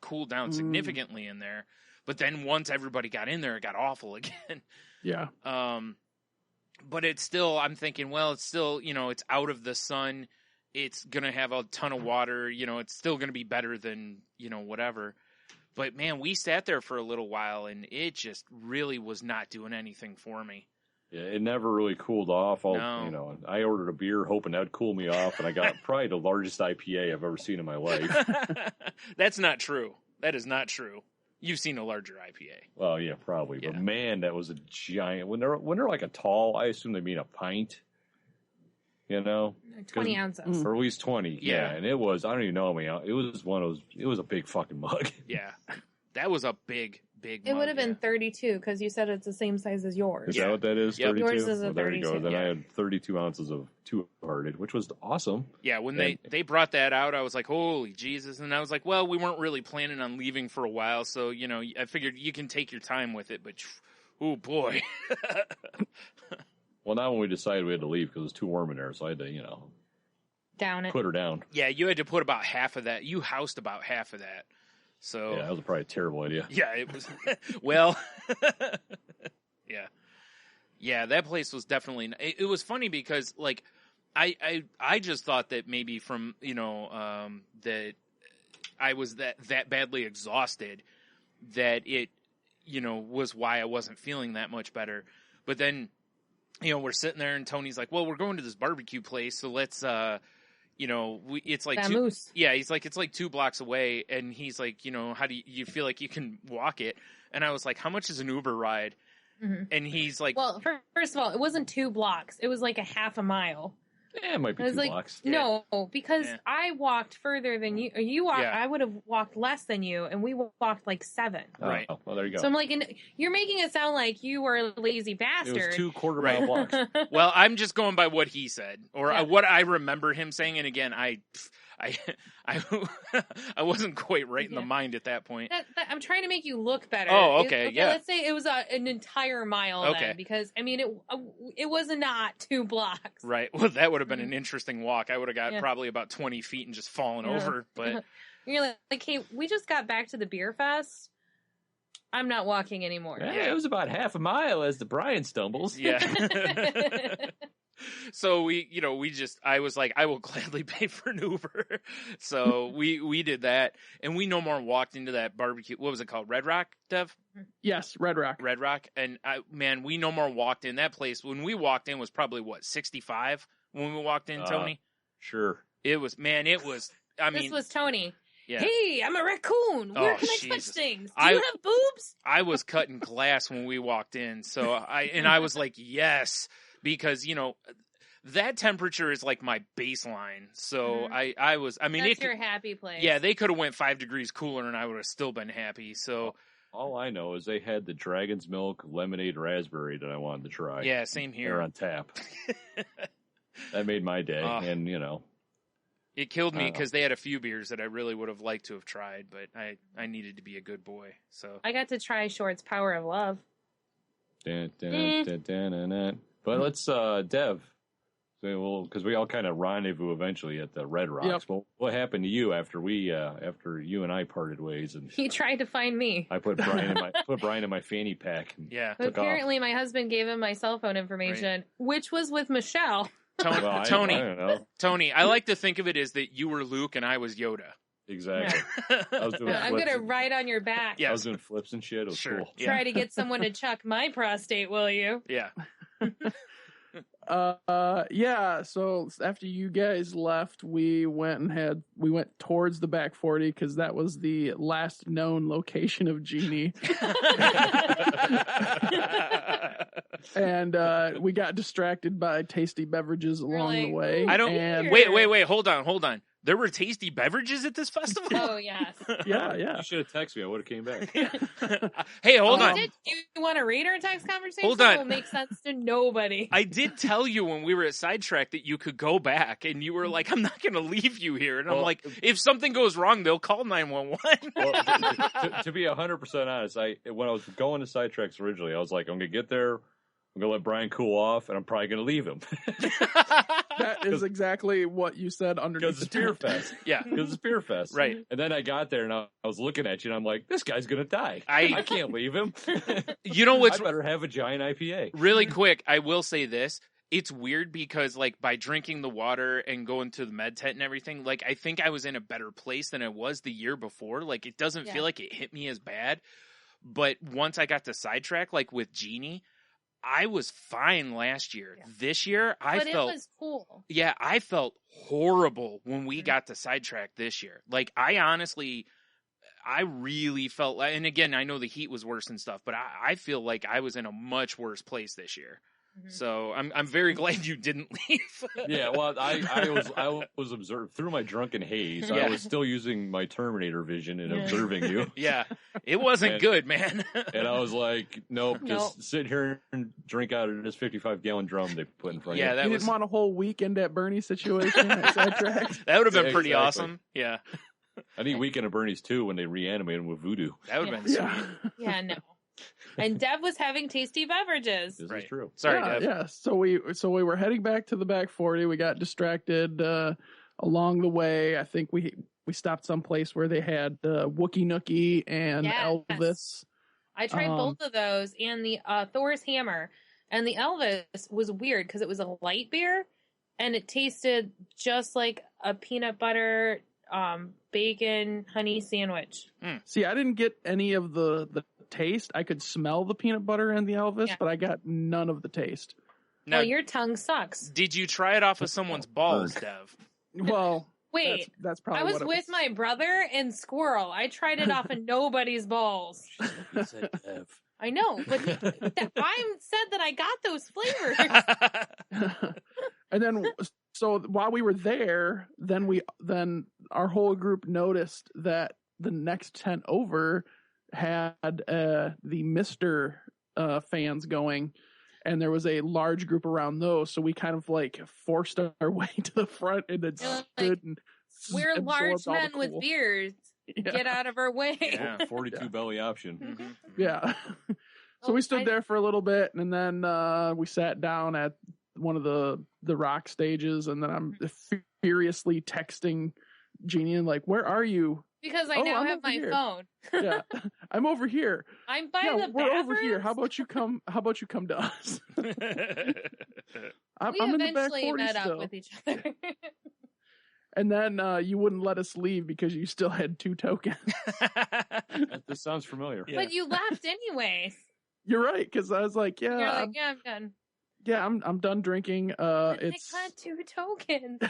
cooled down significantly in there. But then once everybody got in there, it got awful again.
Yeah.
But it's still, I'm thinking, well, it's still, it's out of the sun. It's going to have a ton of water. It's still going to be better than, whatever. But, man, we sat there for a little while, and it just really was not doing anything for me.
Yeah, it never really cooled off. I ordered a beer hoping that would cool me off, and I got probably the largest IPA I've ever seen in my life.
That's not true. That is not true. You've seen a larger IPA.
Well, yeah, probably.
Yeah.
But man, that was a giant. When they're like a tall, I assume they mean a pint.
20 ounces.
Or at least 20. Yeah. And it was, I don't even know. It was one of those, it was a big fucking mug.
Yeah. That was a big mug.
It would have been 32 because you said it's the same size as yours.
Is that what that is?
Yep.
32?
Yours is a
well, there you
32.
go. Then I had 32 ounces of Two-Hearted, which was awesome.
Yeah, when they brought that out, I was like, holy Jesus. And I was like, well, we weren't really planning on leaving for a while, so, I figured you can take your time with it, but, oh, boy.
Well, now when we decided we had to leave because it was too warm in there, so I had to,
Down it.
put her down.
Yeah, you had to put about half of that. You housed about half of that. So
Yeah, that was probably a terrible idea.
yeah, it was. Well, yeah. Yeah, that place was definitely. It was funny because, like, I just thought that maybe from, that I was that badly exhausted that it, was why I wasn't feeling that much better. But then, we're sitting there and Tony's like, well, we're going to this barbecue place, so let's, it's like he's like, it's like 2 blocks away, and he's like, how do you feel like you can walk it? And I was like, how much is an Uber ride?
Mm-hmm.
And he's like,
well, first of all, it wasn't 2 blocks. It was like a half a mile.
Yeah, it might be 2 blocks.
No, because I walked further than you. You walked.
Yeah.
I would have walked less than you, and we walked like 7.
Right.
Oh, well, there you go.
So I'm like, you're making it sound like you were a lazy bastard.
It was 2 quarter-mile blocks.
well, I'm just going by what he said, or what I remember him saying. And again, I wasn't quite right in the mind at that point.
I'm trying to make you look better.
Oh, okay, yeah.
Let's say it was an entire mile then, because I mean it was not 2 blocks.
Right. Well, that would have been an interesting walk. I would have got probably about 20 feet and just fallen over. But
you're like, hey, we just got back to the Beerfest. I'm not walking anymore.
Yeah, it was about half a mile as the Brian stumbles.
Yeah. So I was like, I will gladly pay for an Uber. So we did that, and we no more walked into that barbecue. What was it called? Red Rock, Dev?
Yes, Red Rock.
Red Rock. And we no more walked in that place. When we walked in was probably 65 when we walked in, Tony?
Sure.
It was,
this was Tony.
Yeah.
Hey, I'm a raccoon. Where can I touch things? Do you have boobs?
I was cutting glass when we walked in. So I was like, yes. Because, that temperature is like my baseline. So
That's your happy place.
Yeah, they could have went 5 degrees cooler and I would have still been happy. So
all I know is they had the Dragon's Milk lemonade raspberry that I wanted to try.
Yeah, same here.
They're on tap. That made my day. And,
it killed me because they had a few beers that I really would have liked to have tried, but I needed to be a good boy. So
I got to try Short's Power of Love.
But let's, Dev, because we all kind of rendezvous eventually at the Red Rocks.
Yep.
Well, what happened to you after you and I parted ways? And
he tried to find me.
I put Brian in my fanny pack. And
but apparently, my husband gave him my cell phone information, which was with Michelle.
Tony,
I don't know.
Tony, I like to think of it as that you were Luke and I was Yoda.
Exactly. I was doing
I'm gonna ride on your back.
Yes.
I was doing flips and shit. It was cool.
Try to get someone to chuck my prostate, will you?
Yeah.
Yeah, so after you guys left, we went towards the back 40 because that was the last known location of Jeannie. And we got distracted by tasty beverages along the way.
I don't.
And
Wait. Hold on. There were tasty beverages at this festival.
Oh yes.
Yeah.
You should have texted me. I would have came back.
Hey, hold on.
Do you want to read our text conversation?
Hold on.
It will make sense to nobody.
I did tell you when we were at Sidetrack that you could go back, and you were like, "I'm not going to leave you here." And I'm like, "If something goes wrong, they'll call 911."
Well, to be 100% honest, when I was going to Sidetracks originally, I was like, I'm going to get there. I'm going to let Brian cool off, and I'm probably going to leave him.
that is exactly what you said underneath
Because it's Beerfest.
Yeah.
Because it's Beerfest.
Right.
And then I got there, and I was looking at you, and I'm like, this guy's going to die. I can't leave him.
You know what's
I better have a giant IPA.
really quick? I will say this. It's weird because, like, by drinking the water and going to the med tent and everything, like, I think I was in a better place than I was the year before. Like, it doesn't feel like it hit me as bad. But once I got to Sidetrack, like, with Jeannie, I was fine last year. Yeah. This year,
But it was cool.
Yeah, I felt horrible when we got to Sidetrack this year. Like, I really felt like, and again, I know the heat was worse and stuff, but I feel like I was in a much worse place this year. Mm-hmm. So I'm very glad you didn't leave.
Yeah, well, I was observed through my drunken haze. I was still using my Terminator vision and observing you.
Yeah, it wasn't good, man.
And I was like, nope, just sit here and drink out of this 55-gallon drum they put in front of you.
You didn't want a whole weekend at Bernie situation at Sidetrack.
That would have been pretty awesome. Yeah.
I need Weekend at Bernie's too when they reanimated him with voodoo.
That would have been sweet.
Yeah, no. And Deb was having tasty beverages.
This is true.
Sorry, Deb.
Yeah. So we were heading back to the back 40. We got distracted along the way. I think we stopped someplace where they had Wookie Nookie and Elvis.
I tried both of those and the Thor's Hammer. And the Elvis was weird because it was a light beer and it tasted just like a peanut butter bacon honey sandwich.
See, I didn't get any of the taste. I could smell the peanut butter and the Elvis, but I got none of the taste.
Now,
well, your tongue sucks.
Did you try it off of someone's balls, Dev?
Well,
wait,
that's probably.
I was with my brother and Squirrel. I tried it off of nobody's balls.
You said Dev.
I know, but I said that I got those flavors.
And then, so while we were there, then our whole group noticed that the next tent over had the Mister fans going, and there was a large group around those. So we kind of like forced our way to the front and then stood and
we're large men with beards.
Yeah.
Get out of our way.
Yeah, 42 belly option.
Mm-hmm.
Yeah. So we stood there for a little bit, and then we sat down at one of the rock stages, and then I'm furiously texting Jeannie and like, "Where are you?"
Because I now have my phone.
Yeah, I'm over here.
I'm by the
we're
bathrooms.
over here. How about you come? How about you come to us? I'm
we
in the back
eventually
40
met
still.
up with each other.
And then you wouldn't let us leave because you still had 2 tokens.
This sounds familiar.
Yeah. But you left anyway.
You're right, because I was like,
You're like, yeah, I'm done.
Yeah, I'm done drinking.
I got 2 tokens.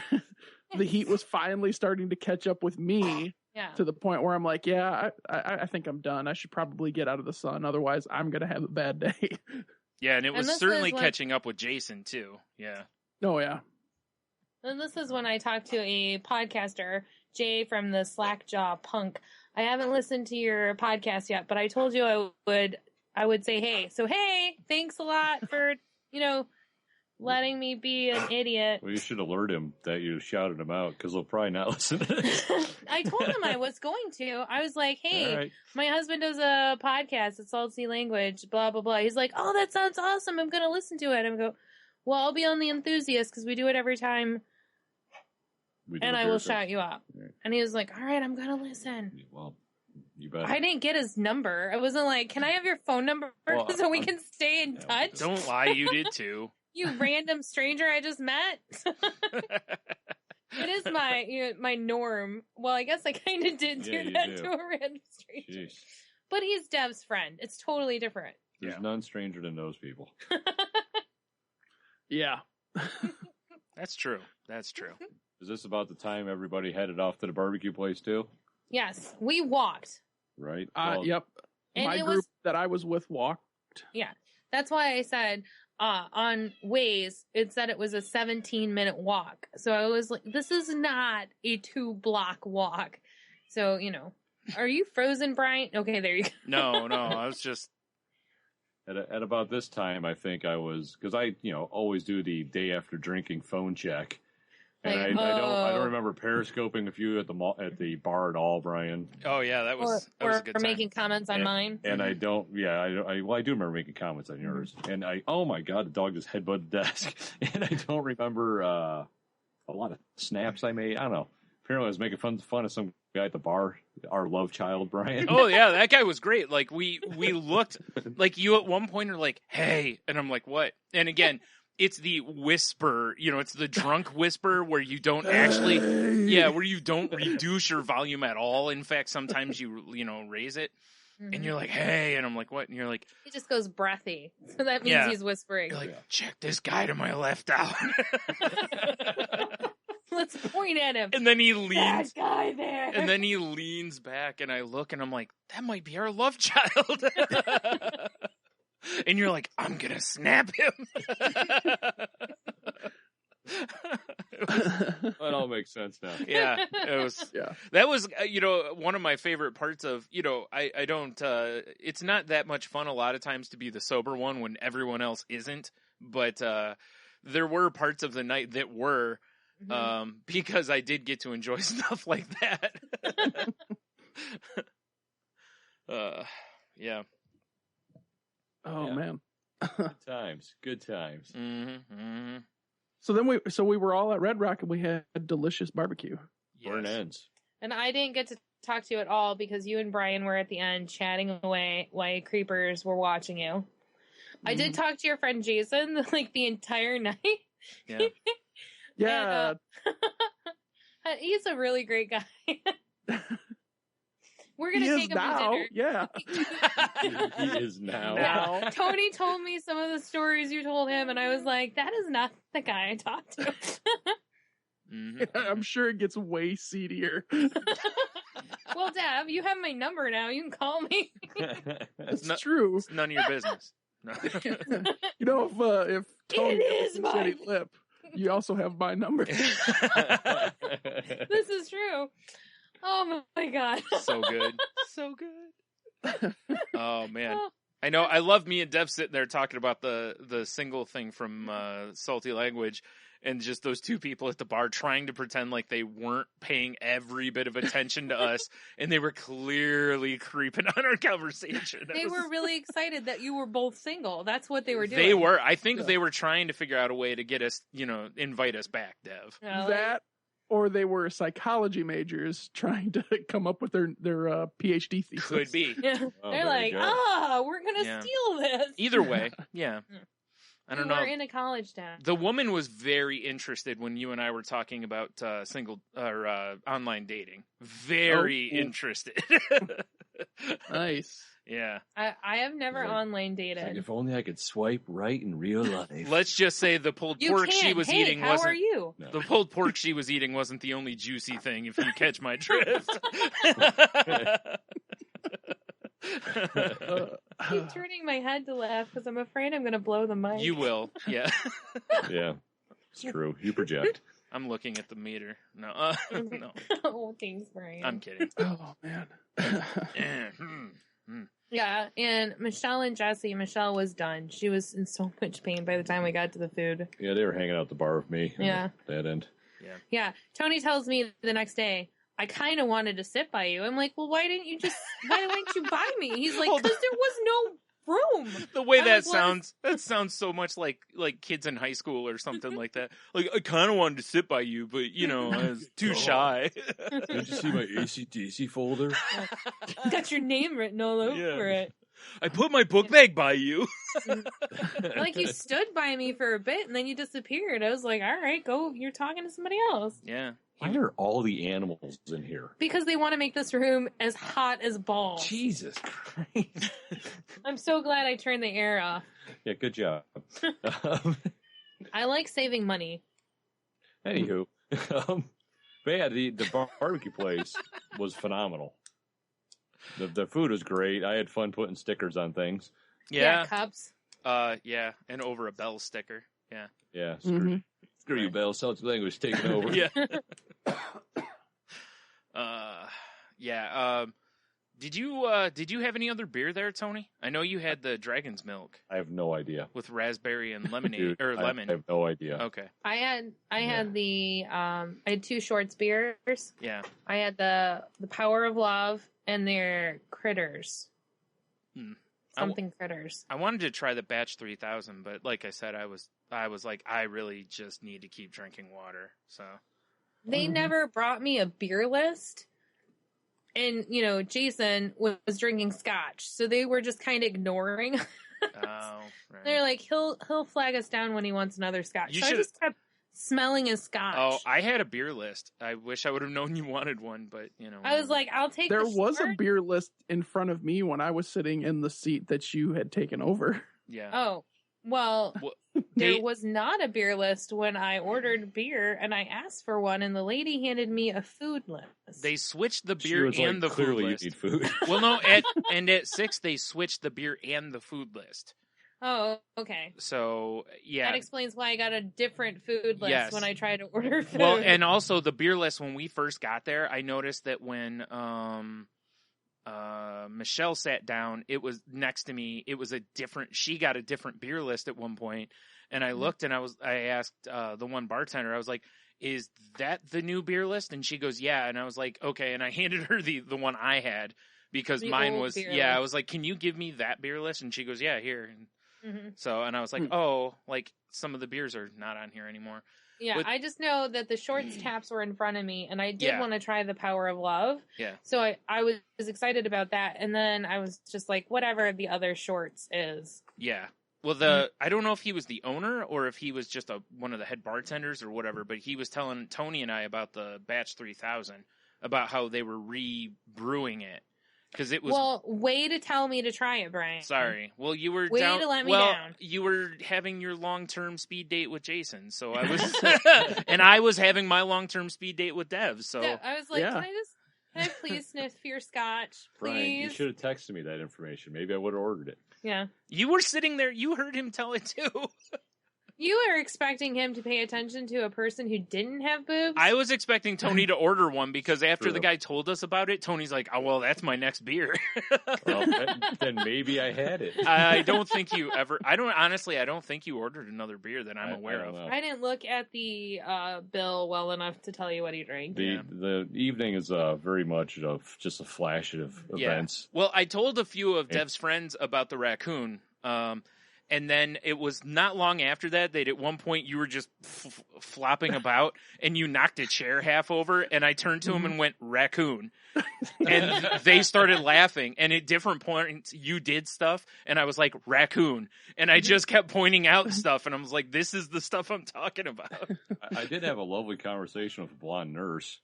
The heat was finally starting to catch up with me.
Yeah.
To the point where I'm like, yeah, I think I'm done. I should probably get out of the sun. Otherwise, I'm going to have a bad day.
Yeah, and it was certainly catching up with Jason, too. Yeah.
Oh, yeah.
And this is when I talked to a podcaster, Jay from the Slackjaw Punk. I haven't listened to your podcast yet, but I told you I would say, hey. So, hey, thanks a lot for, letting me be an idiot.
Well, you should alert him that you shouted him out, because he'll probably not listen to this.
I told him I was going to. I was like, hey, my husband does a podcast, it's Salty Language, blah, blah, blah. He's like, oh, that sounds awesome. I'm going to listen to it. I'm go, well, I'll be on the Enthusiast, because we do it every time. And I will shout you out. Right. And he was like, all right, I'm going to listen.
Well, you better.
I didn't get his number. I wasn't like, can I have your phone number so we can stay in touch?
Don't lie, you did too.
You random stranger I just met. It is my norm. Well, I guess I kind of did do that to a random stranger. Jeez. But he's Dev's friend. It's totally different.
There's none stranger than those people.
Yeah.
That's true. That's true.
Is this about the time everybody headed off to the barbecue place too?
Yes, we walked.
Right.
Yep.
And
My
it
group
was-
that I was with walked.
Yeah, that's why I said on Waze it said it was a 17-minute walk. So I was like, this is not a 2-block walk. So, you know, are you frozen, Brian? Okay, there you go.
No, I was just
At about this time, I think I was, because I, always do the day after drinking phone check, and
Like,
I don't remember periscoping a few at the bar at all, Brian.
Oh yeah, that was a good time.
making comments on mine.
And I don't, I do remember making comments on yours, and oh my god, the dog just headbutted the desk, and I don't remember a lot of snaps I made. I don't know. Apparently, I was making fun of some guy at the bar, our love child, Brian.
Oh yeah, that guy was great. Like we looked like you at one point are like, "Hey," and I'm like, "What?" And again, it's the whisper, it's the drunk whisper where you don't actually, where you don't reduce your volume at all. In fact, sometimes you raise it, and you're like, "Hey," and I'm like, "What?" And you're like,
He just goes breathy, so that means he's whispering.
you're like, "Check this guy to my left out."
Let's point at him.
And then he leans.
That guy there.
And then he leans back, and I look, and I'm like, that might be our love child. And you're like, I'm gonna snap him.
That all makes sense now.
Yeah, it was.
Yeah.
That was, one of my favorite parts of, I don't. It's not that much fun a lot of times to be the sober one when everyone else isn't. But there were parts of the night that were. Because I did get to enjoy stuff like that. Yeah.
Oh
Yeah.
man.
Good times.
Mm-hmm.
So then we were all at Red Rock and we had delicious barbecue.
Burn ends.
And I didn't get to talk to you at all because you and Brian were at the end chatting away while creepers were watching you. I did talk to your friend Jason like the entire night.
Yeah.
Yeah.
And, he's a really great guy. We're
He
gonna
is
take him
now.
to dinner.
Yeah.
He is now.
Yeah. Tony told me some of the stories you told him, and I was like, that is not the guy I talked to.
I'm sure it gets way seedier.
Well, Deb, you have my number now. You can call me.
It's true.
It's none of your business. No.
If Tony
It is
has a shitty lip, you also have my number.
This is true. Oh my god.
So good. So good. Oh man. I know. I love me and Deb sitting there talking about the single thing from Salty Language, and just those two people at the bar trying to pretend like they weren't paying every bit of attention to us, and they were clearly creeping on our conversation.
They were really excited that you were both single. That's what they were doing.
They were. I think they were trying to figure out a way to get us, invite us back, Dev.
That, or they were psychology majors trying to come up with their PhD thesis.
Could be.
Yeah.
Oh,
They're
there
like,
you go.
we're gonna
Yeah.
steal this.
Either way, yeah. I don't know.
We're in a college town.
The woman was very interested when you and I were talking about single or online dating. Very interested.
Nice.
Yeah.
I have never online dated.
If only I could swipe right in real life.
Let's just say the pulled
You
pork she
can't.
was
Hey,
eating
how
wasn't.
are you?
No.
The pulled pork she was eating wasn't the only juicy thing. If you catch my drift.
I keep turning my head to laugh because I'm afraid I'm going to blow the mic.
You will. Yeah.
Yeah, it's true. You project.
I'm looking at the meter. No. No.
Oh, thanks, Brian.
I'm kidding.
Oh man.
Yeah, and Michelle and Jesse. Michelle was done. She was in so much pain by the time we got to the food.
Yeah, they were hanging out at the bar with me.
Yeah.
That end.
Yeah, Tony tells me the next day, I kind of wanted to sit by you. I'm like, well, why didn't you buy me? He's like, because there was no room.
The way
I'm
that
like, well,
sounds so much like kids in high school or something like that. Like, I kind of wanted to sit by you, but, I was too shy.
Did you see my ACDC folder?
got your name written all over it.
I put my book bag by you.
Like, you stood by me for a bit and then you disappeared. I was like, all right, go. You're talking to somebody else.
Yeah.
Why are all the animals in here?
Because they want to make this room as hot as balls.
Jesus Christ.
I'm so glad I turned the air off.
Yeah, good job.
I like saving money.
Anywho, but yeah, the barbecue place was phenomenal. The food was great. I had fun putting stickers on things.
Yeah.
Cups.
Yeah, and over a Bell sticker. Yeah.
Yeah, screw you, Bell. Celtic language taking over.
Yeah. Yeah. Did you have any other beer there, Tony? I know you had the Dragon's Milk
I have no idea.
with raspberry and lemonade
Dude,
or lemon.
I have no idea.
Okay.
I had the I had 2 Shorts beers.
Yeah.
I had the Power of Love and their Critters. Something Critters.
I wanted to try the Batch 3000, but like I said, I was like, I really just need to keep drinking water. So
They never brought me a beer list. And, Jason was drinking scotch. So they were just kind of ignoring.
right.
They're like, he'll flag us down when he wants another scotch.
You
so I just kept smelling his scotch.
Oh, I had a beer list. I wish I would have known you wanted one, but
I was like, I'll take
There
the
was a
short.
beer list in front of me when I was sitting in the seat that you had taken over.
Yeah.
Oh, well,
They-
there was not a beer list when I ordered beer, and I asked for one, and the lady handed me a food list.
They switched the
She
beer
was
and
like,
the food
clearly
list.
you need food.
Well, no, at 6 they switched the beer and the food list.
Oh, okay.
So yeah,
That explains why I got a different food list
Yes.
when I tried to order food.
well, and also the beer list when we first got there, I noticed that when Michelle sat down, it was next to me. It was she got a different beer list at one point, and I looked and I asked the one bartender, I was like, "Is that the new beer list?" And she goes, "Yeah." And I was like, "Okay." And I handed her the one I had because
The
mine
old
was
beer
I
list.
was like, "Can you give me that beer list?" And she goes, "Yeah, here." And
Mhm.
so, and I was like, "Oh, like some of the beers are not on here anymore."
Yeah,
But-
I just know that the Shorts taps were in front of me, and I did
Yeah.
want to try the Power of Love.
Yeah.
So I was excited about that, and then I was just like, whatever the other Shorts is.
Yeah. Well, I don't know if he was the owner or if he was just one of the head bartenders or whatever, but he was telling Tony and I about the Batch 3000, about how they were re-brewing it. Because it was...
Well, way to tell me to try it, Brian.
Sorry. Well, you were
Way
down...
to let me
well,
down.
you were having your long-term speed date with Jason, so I was... and I was having my long-term speed date with Dev, so...
Yeah, I was like,
Yeah.
can I please sniff your scotch,
Brian, you
please?
should have texted me that information. Maybe I would have ordered it.
Yeah.
You were sitting there, you heard him tell it too.
You were expecting him to pay attention to a person who didn't have boobs?
I was expecting Tony to order one because after
True.
the guy told us about it, Tony's like, "Oh, well, that's my next beer."
Well, then maybe I had it.
I don't think you ever. I don't think you ordered another beer that I'm aware of.
know.
I didn't look at the bill well enough to tell you what he drank.
The evening is very much of just a flash of events.
Well, I told a few of Dev's friends about the raccoon. And then it was not long after that at one point you were just flopping about and you knocked a chair half over, and I turned to him and went, "Raccoon." And they started laughing, and at different points you did stuff and I was like, "Raccoon." And I just kept pointing out stuff and I was like, this is the stuff I'm talking about.
I did have a lovely conversation with a blonde nurse.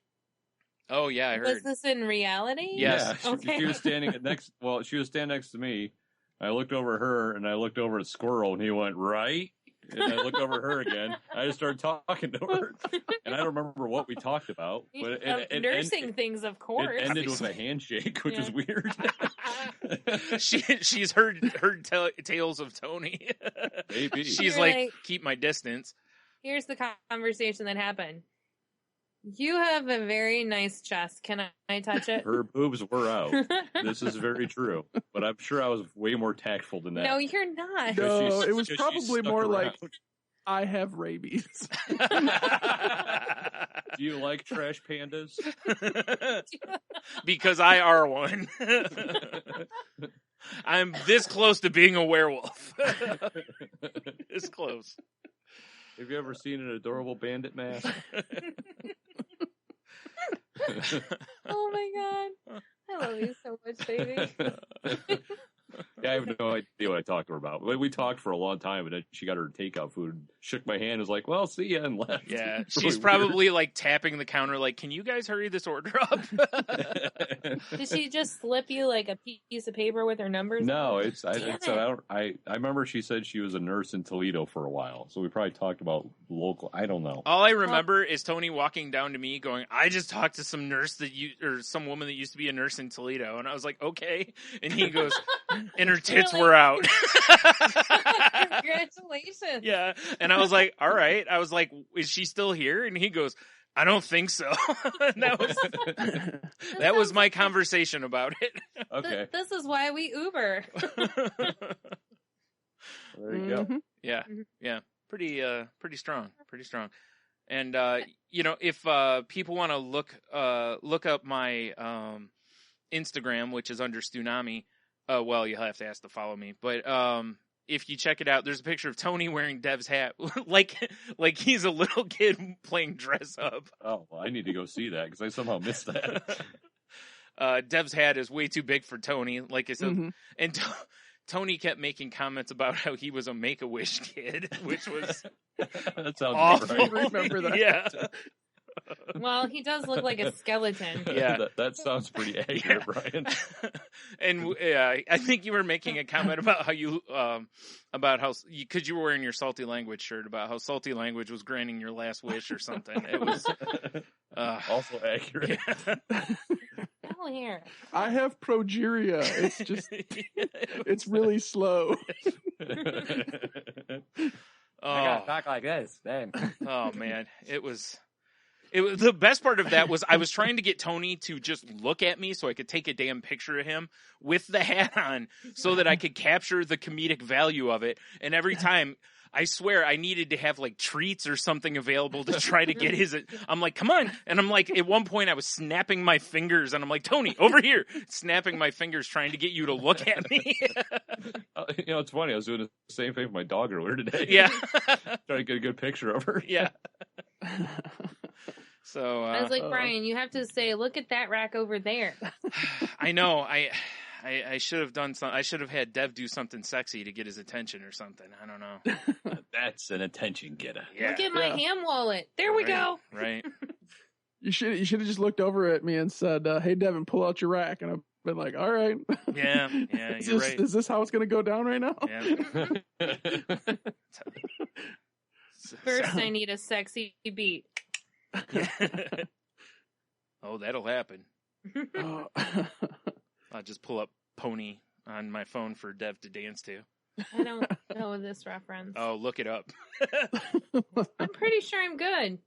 Oh yeah, I
Was
heard.
this in reality?
Yes.
Yeah, she
Okay.
was standing she was standing next to me. I looked over at her and I looked over at Squirrel and he went, "Right?" And I looked over at her again. I just started talking to her. And I don't remember what we talked about. But
Nursing things, of course.
It ended with a handshake, which is weird.
She's heard tales of Tony.
Maybe.
She's
You're
like,
like-
"Keep my distance."
Here's the conversation that happened. You have a very nice chest. Can I touch it?
Her boobs were out. This is very true. But I'm sure I was way more tactful than that.
No, you're not.
No, it was
'cause she
probably
stuck
more
around.
like, I have rabies.
Do you like trash pandas?
Because I are one. I'm this close to being a werewolf. This close.
Have you ever seen an adorable bandit mask?
Oh my god. I love you so much, baby.
Yeah, I have no idea what I talked to her about. We talked for a long time, and then she got her takeout food. shook my hand, was like, well, see ya, and left.
Yeah,
It's
she's
really
probably like tapping the counter, like, "Can you guys hurry this order up?"
weird.
Did she just slip you like a piece of paper with her numbers?
No,
Damn
I remember she said she was a nurse in Toledo for a while, so we probably talked about local. I don't know.
All I remember is Tony walking down to me, going, "I just talked to some nurse or some woman that used to be a nurse in Toledo," and I was like, "Okay," and he goes, "And her tits
Really?
were out."
Congratulations.
Yeah, and I was like, "All right." I was like, "Is she still here?" And he goes, "I don't think so." And that was my conversation about it.
Okay,
This is why we Uber.
there you go.
Yeah, yeah, pretty strong, And if people want to look up my Instagram, which is under Stunami, well, you'll have to ask to follow me. But if you check it out, there's a picture of Tony wearing Dev's hat, like he's a little kid playing dress up.
Oh, well, I need to go see that because I somehow missed that.
Dev's hat is way too big for Tony, like I said, and Tony kept making comments about how he was a Make-A-Wish kid, which was
That sounds
awful.
right.
I remember that.
Yeah.
Well, he does look like a skeleton.
Yeah.
that sounds pretty accurate, Brian.
And I think you were making a comment about how you because you were wearing your Salty Language shirt, about how Salty Language was granting your last wish or something. It was
Also accurate.
Hell here.
I have progeria. It's just, it's really slow.
Oh,
talk like this. Then.
oh man, it was the best part of that was I was trying to get Tony to just look at me so I could take a damn picture of him with the hat on so that I could capture the comedic value of it. And every time, I swear I needed to have like treats or something available to try to get his. I'm like, come on. And I'm like, at one point I was snapping my fingers and I'm like, Tony, over here, snapping my fingers trying to get you to look at me.
It's funny. I was doing the same thing with my dog earlier today.
Yeah.
Trying to get a good picture of her.
Yeah. So
I was like, Brian, you have to say, look at that rack over there.
I know. I should have done something. I should have had Dev do something sexy to get his attention or something. I don't know.
That's an attention getter.
Yeah.
Look at my ham wallet. There we go.
Right.
You should have just looked over at me and said, "Hey, Devin, pull out your rack." And I've been like, "All right."
Yeah. You're right.
Is this how it's going to go down right now?
Yeah.
First, I need a sexy beat.
Oh, that'll happen.
Oh.
I'll just pull up Pony on my phone for Dev to dance to.
I don't know this reference.
Oh, look it up.
I'm pretty sure I'm good.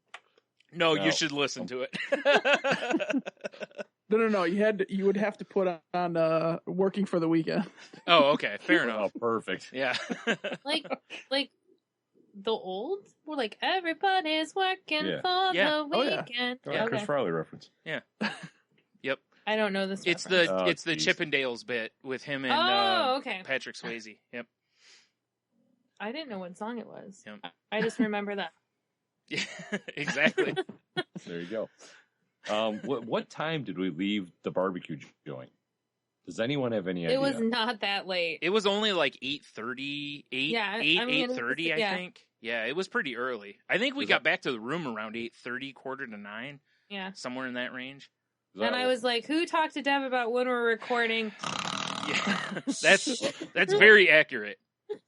No,
No.
you should listen to it.
No. You would have to put on "Working for the Weekend."
Oh, okay. Fair enough.
Oh, perfect.
Yeah.
Like the old? We're like, everybody's working
Yeah.
for
Yeah.
the
Oh, yeah.
weekend.
Yeah, Chris
Okay.
Farley reference.
Yeah. Yep.
I don't know this
It's
reference.
the
Oh,
it's the
geez.
Chippendales bit with him and
okay.
Patrick Swayze. Yep.
I didn't know what song it was.
Yep.
I just remember that.
Yeah. Exactly.
There you go. What time did we leave the barbecue joint? Does anyone have any idea?
It was not that late.
It was only like 8:30,
Yeah, I mean,
8:30, I
yeah.
think. Yeah, it was pretty early. I think we
Was
got back to the room around 8:30, 8:45,
Yeah.
somewhere in that range.
And I was like, who talked to Dev about when we're recording?
Yeah, that's very accurate.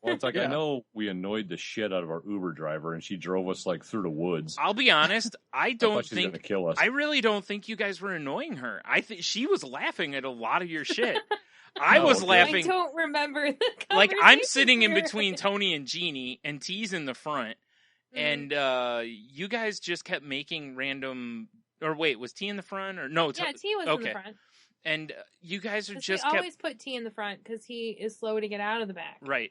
Well, it's like,
Yeah.
I know we annoyed the shit out of our Uber driver, and she drove us like through the woods.
I'll be honest. I
I
don't
thought she was
think
gonna kill us.
I really don't think you guys were annoying her. I think she was laughing at a lot of your shit. I
No,
was
okay.
laughing.
I don't remember the
Like I'm
conversation
sitting in
we were
between
having.
Tony and Jeannie, and T's in the front, and you guys just kept making random. Or wait, was T in the front or no?
Yeah, T was in
okay.
the front.
And you guys are
'Cause
just
we
kept
always put T in the front because he is slow to get out of the back.
right.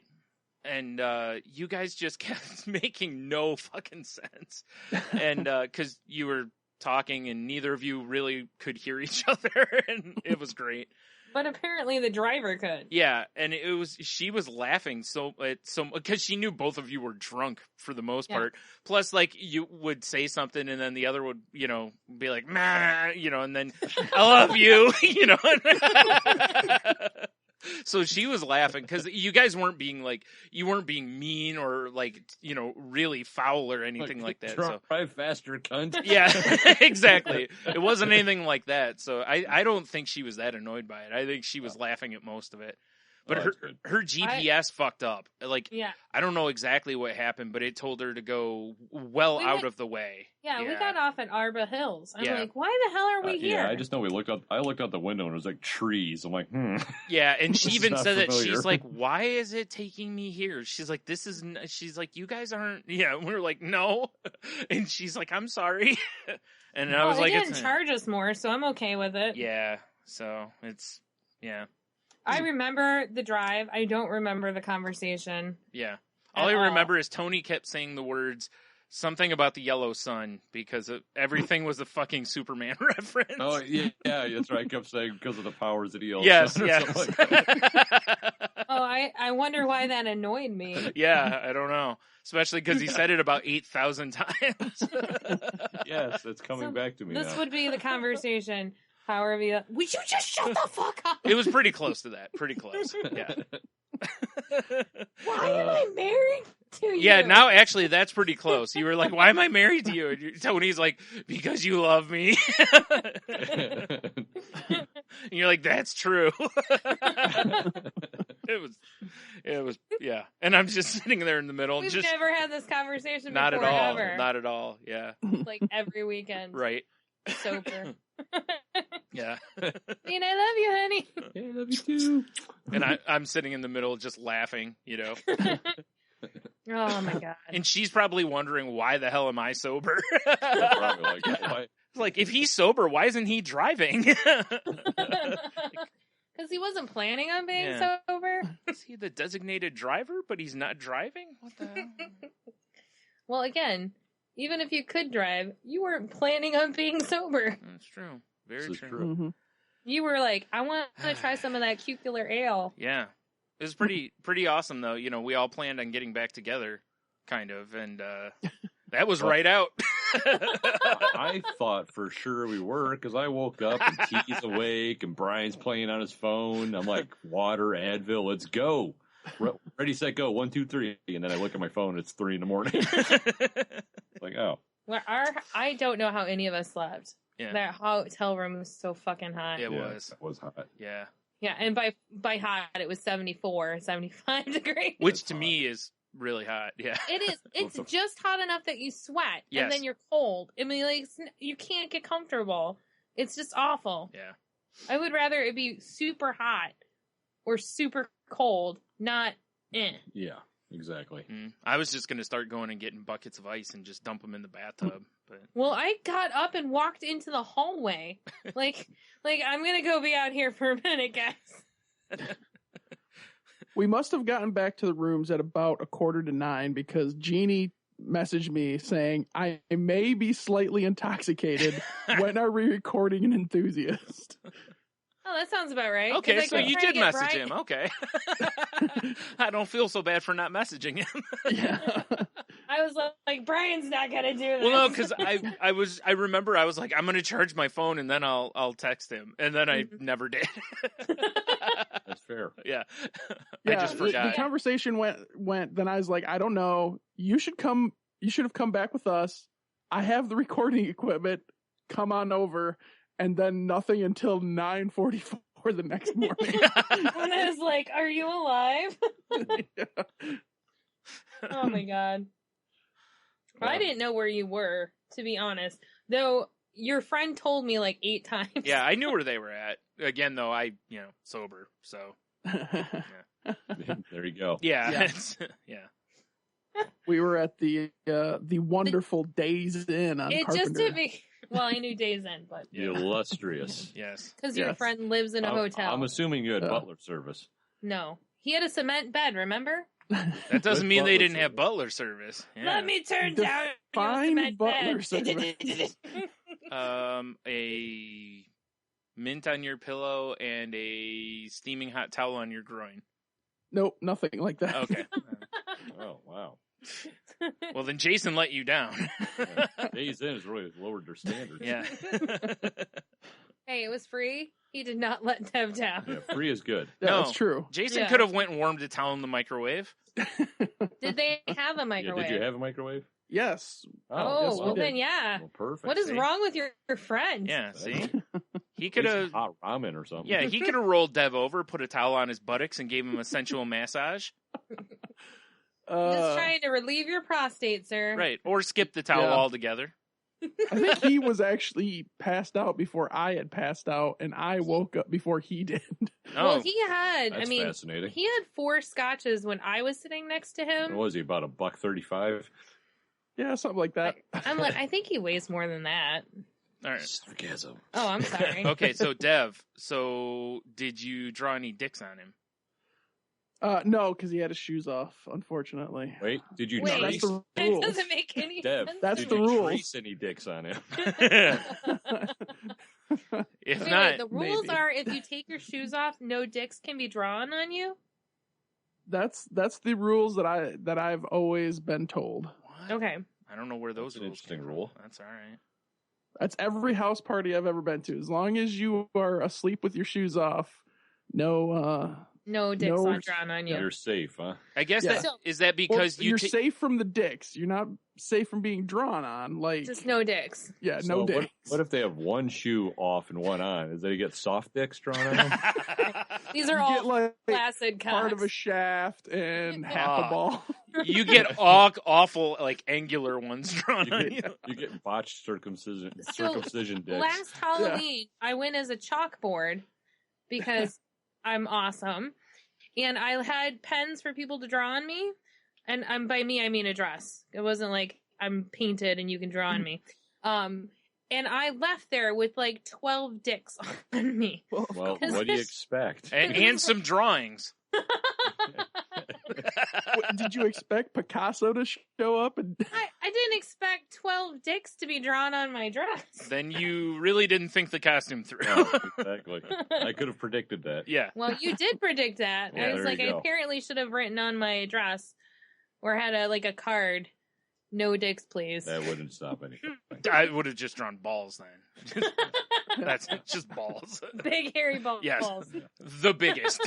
And you guys just kept making no fucking sense. And because you were talking and neither of you really could hear each other, and it was great.
But apparently the driver could.
Yeah, and she was laughing so because she knew both of you were drunk for the most
Yeah.
part. Plus, like you would say something and then the other would, be like, "Meh," and then I love you, So she was laughing because you guys weren't being mean or really foul or anything like that. So
Drive faster, cunt.
yeah, exactly. It wasn't anything like that. So I don't think she was that annoyed by it. I think she was laughing at most of it. But her GPS fucked up.
Yeah.
I don't know exactly what happened, but it told her to go out of the way.
Yeah, we got off at Arba Hills. I'm like, why the hell are we here?
Yeah, I just know I looked out the window and it was like trees. I'm like,
Yeah, and she even said that
familiar.
she's like, why is it taking me here? She's like, she's like, you guys aren't. Yeah, and we were like, no, and she's like, I'm sorry, and I was like,
they didn't charge us more, so I'm okay with it.
Yeah, so it's
I remember the drive. I don't remember the conversation.
Yeah. All I remember is Tony kept saying the words, something about the yellow sun, because everything was a fucking Superman reference.
oh, yeah, that's right. I kept saying because of the powers that he owns.
Yes.
Like that.
I wonder why that annoyed me.
Yeah, I don't know. Especially because he said it about 8,000 times.
Yes, it's coming back to me
This
now.
would be the conversation. Would you just shut the fuck up?
It was pretty close to that. Pretty close. Yeah.
Why am I married to you?
Yeah, now actually that's pretty close. You were like, why am I married to you? And Tony's like, because you love me. And you're like, that's true. It was, yeah. And I'm just sitting there in the middle.
We've
just
never had this conversation
not
before,
at all.
ever.
Not at all. Yeah.
Like every weekend.
Right.
Sober.
Yeah.
Dean, I love you, honey.
Yeah, I love you too.
And I'm sitting in the middle just laughing,
Oh my god.
And she's probably wondering, why the hell am I sober?
Probably like, why?
Like, if he's sober, why isn't he driving?
Because he wasn't planning on being sober.
Is he the designated driver, but he's not driving? What the hell?
Well, again, even if you could drive, you weren't planning on being sober.
That's true. Very
This is
true.
Mm-hmm.
You were like, I want to try some of that cucular ale.
Yeah. It was pretty awesome, though. We all planned on getting back together, kind of, and that was right out.
I thought for sure we were, because I woke up and T's awake and Brian's playing on his phone. I'm like, water, Advil, let's go. Ready, set, go. 1, 2, 3. And then I look at my phone, it's 3 in the morning. Like, oh.
Well, I don't know how any of us slept.
Yeah.
That hotel room was so fucking hot.
It was.
It was hot.
Yeah.
Yeah, and by hot, it was 74, 75 degrees.
Which to me is really hot. Yeah.
It is. It's just hot enough that you sweat,
Yes.
and then you're cold. I mean, like, you can't get comfortable. It's just awful.
Yeah.
I would rather it be super hot or super cold, not
Yeah, exactly.
I was just going to start going and getting buckets of ice and just dump them in the bathtub. But
Well, I got up and walked into the hallway. like I'm going to go be out here for a minute, guys.
We must have gotten back to the rooms at about 8:45 because Jeannie messaged me saying, I may be slightly intoxicated. When are we recording an enthusiast?
Oh, that sounds about right.
okay,
'Cause
so
I kept
you
trying
did
to get
message
Brian-
him. Okay. I don't feel so bad for not messaging him.
Yeah.
I was like, Brian's not going to do this.
Well, no, because I remember I was like, I'm going to charge my phone and then I'll text him. And then I never did.
That's fair.
Yeah.
Yeah,
I just
the
forgot.
conversation went. Then I was like, I don't know. You should have come back with us. I have the recording equipment. Come on over. And then nothing until 9:44 the next morning.
And I was like, are you alive? Oh my god. I didn't know where you were, to be honest. Though your friend told me like 8 times.
Yeah, I knew where they were at. Again, though, sober. So,
There you go.
yeah.
Yeah.
Yeah.
We were at the wonderful Days Inn on
It
Carpenter.
just did me. Well, I knew Days End, but
The illustrious.
Yes.
because your
Yes.
friend lives in a hotel.
I'm assuming you had butler service.
No, he had a cement bed. Remember?
That doesn't
With
mean they
butler
didn't have
service.
butler service. Yeah.
Let me turn down your
Define
cement
butler
bed.
service.
A mint on your pillow and a steaming hot towel on your groin.
Nope, nothing like that.
Okay.
Oh, wow.
Well, then Jason let you down.
Days in has really lowered their standards.
Yeah.
Hey, it was free. He did not let Dev down.
Yeah, free is good.
Yeah,
No.
that's true.
Jason
Yeah.
could have went and warmed a towel in the microwave.
Did they have a
Yeah,
microwave?
did you have a microwave?
Yes.
Oh,
yes, we
well
did.
then, yeah.
Well, perfect.
What is
see?
wrong with your friend?
Yeah, see? He
At
could
least
have...
hot ramen or something.
Yeah, he could have rolled Dev over, put a towel on his buttocks, and gave him a sensual massage.
I'm just trying to relieve your prostate, sir.
Right. Or skip the towel
Yeah.
altogether.
I think he was actually passed out before I had passed out, and I woke up before he did.
Oh,
Well, he had,
That's fascinating.
he had 4 scotches when I was sitting next to him.
What was he, about $1.35?
Yeah, something like that.
I'm like, I think he weighs more than that.
all right.
Sarcasm.
Oh, I'm sorry.
Okay, so Dev, did you draw any dicks on him?
No, because he had his shoes off, unfortunately.
Wait, did you
Wait.
trace?
That's the
It
rules.
doesn't make any
Dev,
sense.
That's
did
the
you
rules.
trace any dicks on him?
If
Wait,
not,
the rules
maybe.
are if you take your shoes off, no dicks can be drawn on you.
That's the rules that I've always been told.
what?
Okay.
I don't know where those
That's an
rules
interesting
came
rule.
from. That's all right.
That's every house party I've ever been to. As long as you are asleep with your shoes off, no.
No dicks
No-
not drawn on you.
You're safe, huh?
I guess
Yeah.
that is that
Well,
because
you're safe from the dicks. You're not safe from being drawn on. Like,
Just no dicks.
yeah,
So
no dicks.
What if they have one shoe off and one on? Is they get soft dicks drawn on them?
These are
You
all
get like
flaccid
part of a
cocks.
shaft and half
Ah.
a ball.
you get awful like angular ones drawn
You
on you.
get botched circumcision
So,
dicks.
Last Halloween, I went as a chalkboard because I'm awesome. And I had pens for people to draw on me. And by me, I mean a dress. It wasn't like I'm painted and you can draw on me. And I left there with like 12 dicks on me.
Well, what do you expect?
And some drawings.
What, did you expect Picasso to show up? And
I didn't expect 12 dicks to be drawn on my dress.
Then you really didn't think the costume through.
Yeah, exactly. I could have predicted that.
Yeah.
Well, you did predict that.
Yeah,
I was
there
like,
you
I
go.
apparently should have written on my dress or had a card. No dicks, please.
That wouldn't stop anything.
I would have just drawn balls then. That's just balls.
Big hairy balls.
Yes. The biggest.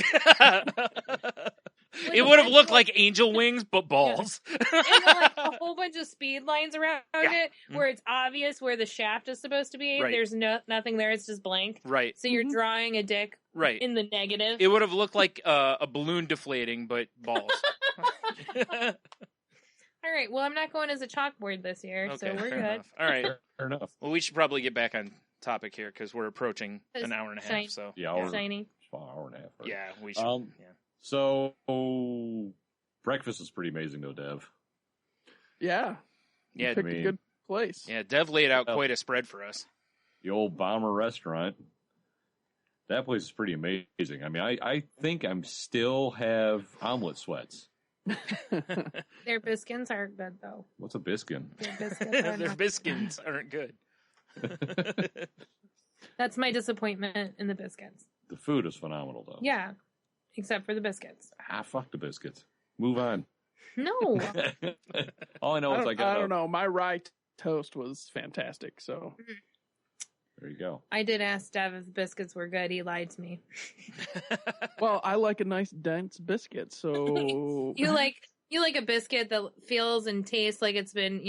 It would have looked like angel wings, but balls.
And like a whole bunch of speed lines around
Yeah.
it where it's obvious where the shaft is supposed to be.
Right.
There's nothing there. It's just blank.
Right.
So you're drawing a dick
Right.
in the negative.
It would have looked like a balloon deflating, but balls.
All right. Well, I'm not going as a chalkboard this year, so we're
fair
good.
enough. All right.
Fair enough.
Well, we should probably get back on topic here because we're approaching an hour and a half.
Shiny.
So
Yeah,
Shiny.
hour and a half. Right?
yeah, we should. Yeah.
So breakfast is pretty amazing, though, Dev.
yeah,
Yeah,
picked
I mean-
a good place.
yeah. Dev laid out
Oh.
quite a spread for us.
The old Bomber restaurant. That place is pretty amazing. I mean, I think I'm still have omelet sweats.
Their biscuits are good, though.
What's a biscuit?
Their biscuits are
Their
not-
biscuits aren't good.
That's my disappointment in the biscuits.
The food is phenomenal, though.
Yeah. Except for the biscuits.
Fuck the biscuits. Move on.
No.
All I know is I got.
I don't know. My rye toast was fantastic. So
There you go.
I did ask Dev if the biscuits were good. He lied to me.
well, I like a nice dense biscuit. So
You like a biscuit that feels and tastes like it's been,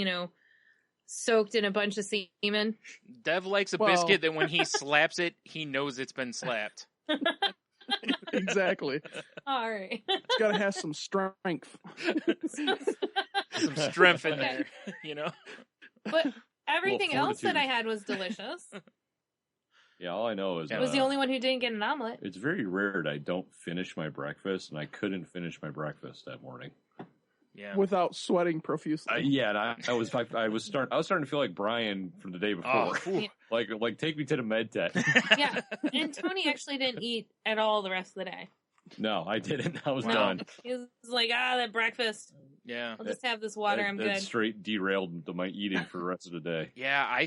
soaked in a bunch of semen.
Dev likes a
Well-
biscuit that when he slaps it, he knows it's been slapped.
exactly,
All right.
it's got to have some strength.
Some strength in there,
But everything
Well,
else that I
fortitude.
had was delicious.
Yeah, all I know is
I was the only one who didn't get an omelet.
it's very rare that I don't finish my breakfast, and I couldn't finish my breakfast that morning.
Yeah.
Without sweating profusely.
Yeah, and I was starting to feel like Brian from the day before.
Oh, phew.
Like take me to the med tent.
Yeah. And Tony actually didn't eat at all the rest of the day.
No, I didn't. I was
Wow.
done.
He was like, that breakfast.
Yeah.
I'll just have this water. I'm
That
good.
straight derailed my eating for the rest of the day.
Yeah, I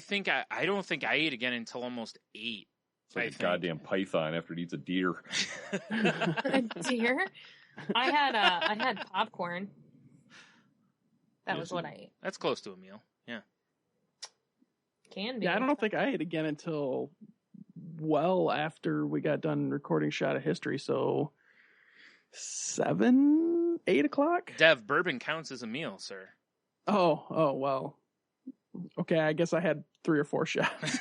don't think I ate again until almost 8.
It's like
I
a
think.
goddamn python after it eats a deer.
Dear. I had popcorn. That
Yes,
was what I ate.
That's close to a meal. Yeah.
Can be.
Yeah, I don't think I ate again until well after we got done recording Shot of History, so 7, 8 o'clock.
Dev, bourbon counts as a meal, sir.
Oh, well. Okay, I guess I had 3 or 4 shots.